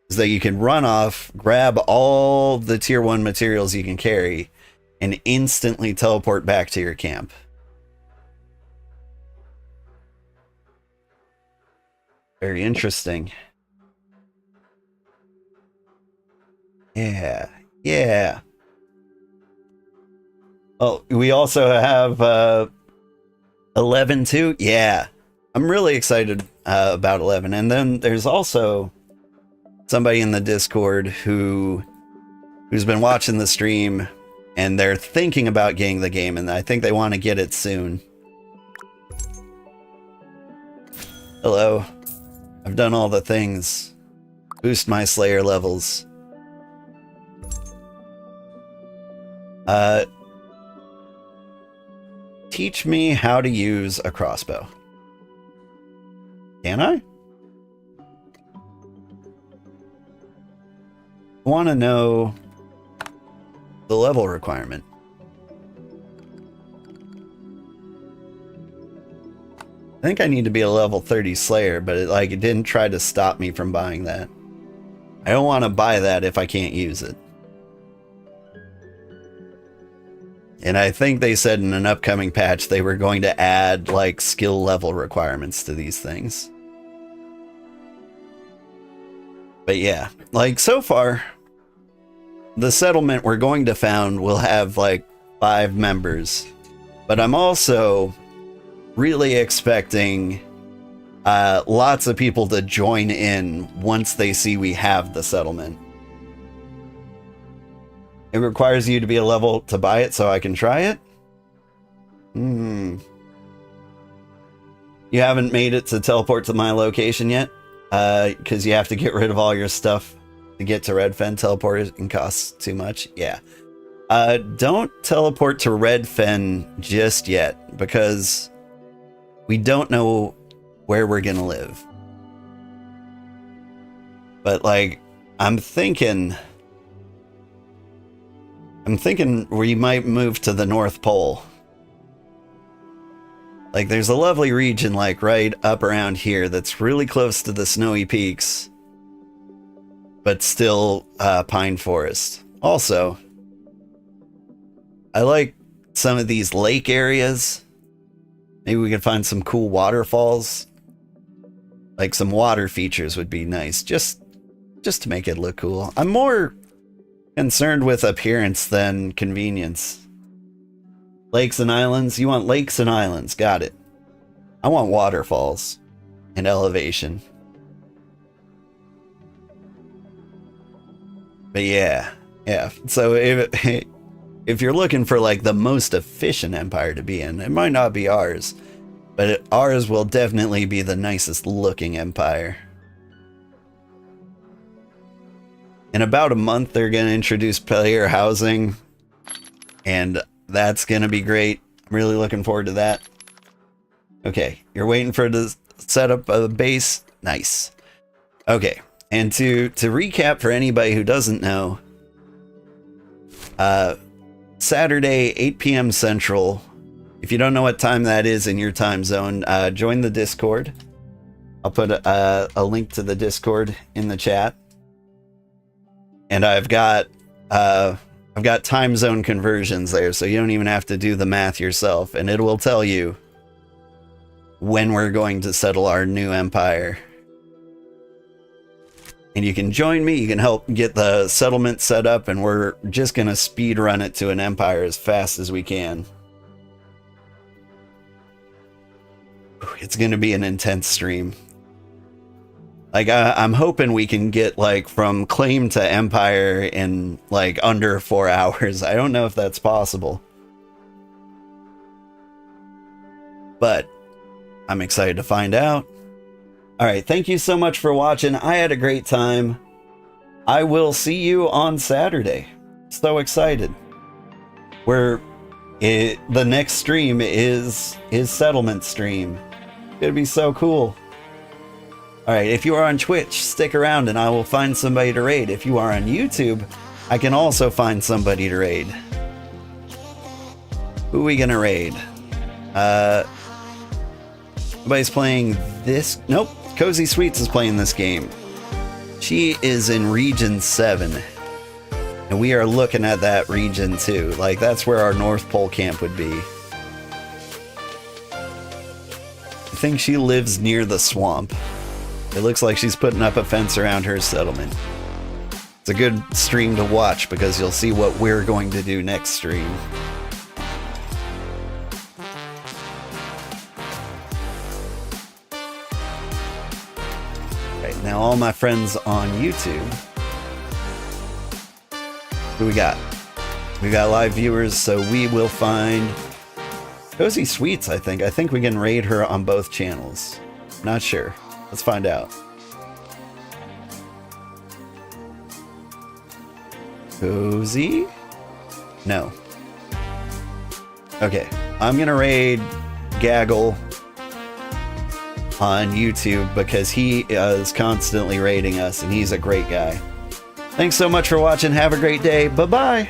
is that you can run off, grab all the tier 1 materials you can carry, and instantly teleport back to your camp. Very interesting. Yeah. Yeah. Oh, we also have 11 too. Yeah. I'm really excited about 11. And then there's also somebody in the Discord who's been watching the stream, and they're thinking about getting the game, and I think they want to get it soon. Hello. I've done all the things. Boost my Slayer levels. Teach me how to use a crossbow. Can I? I want to know the level requirement. I think I need to be a level 30 Slayer, but it didn't try to stop me from buying that. I don't want to buy that if I can't use it. And I think they said in an upcoming patch they were going to add like skill level requirements to these things. But yeah, like so far, the settlement we're going to found will have like 5 members. But I'm also really expecting lots of people to join in once they see we have the settlement. It requires you to be a level to buy it so I can try it? You haven't made it to teleport to my location yet? Because you have to get rid of all your stuff to get to Redfen. Teleporting costs too much. Yeah. Don't teleport to Redfen just yet, because we don't know where we're gonna live. But like, I'm thinking we might move to the North Pole. Like, there's a lovely region like right up around here that's really close to the snowy peaks, but still pine forest. Also, I like some of these lake areas. Maybe we could find some cool waterfalls. Like some water features would be nice, just to make it look cool. I'm more concerned with appearance than convenience. Lakes and islands? You want lakes and islands. Got it. I want waterfalls and elevation. But yeah. So if you're looking for like the most efficient empire to be in, it might not be ours, but ours will definitely be the nicest looking empire. In about a month, they're going to introduce player housing, and that's going to be great. I'm really looking forward to that. Okay, you're waiting for the setup of the base? Nice. Okay, and to recap for anybody who doesn't know, Saturday, 8 p.m. Central. If you don't know what time that is in your time zone, join the Discord. I'll put a link to the Discord in the chat. And I've got time zone conversions there, so you don't even have to do the math yourself, and it will tell you when we're going to settle our new empire. And you can join me, you can help get the settlement set up, and we're just gonna speed run it to an empire as fast as we can. It's gonna be an intense stream. Like, I'm hoping we can get, like, from claim to empire in, like, under 4 hours. I don't know if that's possible. But I'm excited to find out. Alright, thank you so much for watching. I had a great time. I will see you on Saturday. So excited. The next stream is settlement stream. It's gonna be so cool. Alright, if you are on Twitch, stick around and I will find somebody to raid. If you are on YouTube, I can also find somebody to raid. Who are we gonna raid? Nobody's playing this. Nope, Cozy Sweets is playing this game. She is in Region 7. And we are looking at that region too. Like, that's where our North Pole camp would be. I think she lives near the swamp. It looks like she's putting up a fence around her settlement. It's a good stream to watch because you'll see what we're going to do next stream. Right, now all my friends on YouTube. Who we got? We got live viewers, so we will find Cozy Sweets, I think. I think we can raid her on both channels. Not sure. Let's find out. Cozy? No. Okay, I'm gonna raid Gaggle on YouTube because he is constantly raiding us and he's a great guy. Thanks so much for watching. Have a great day. Bye-bye.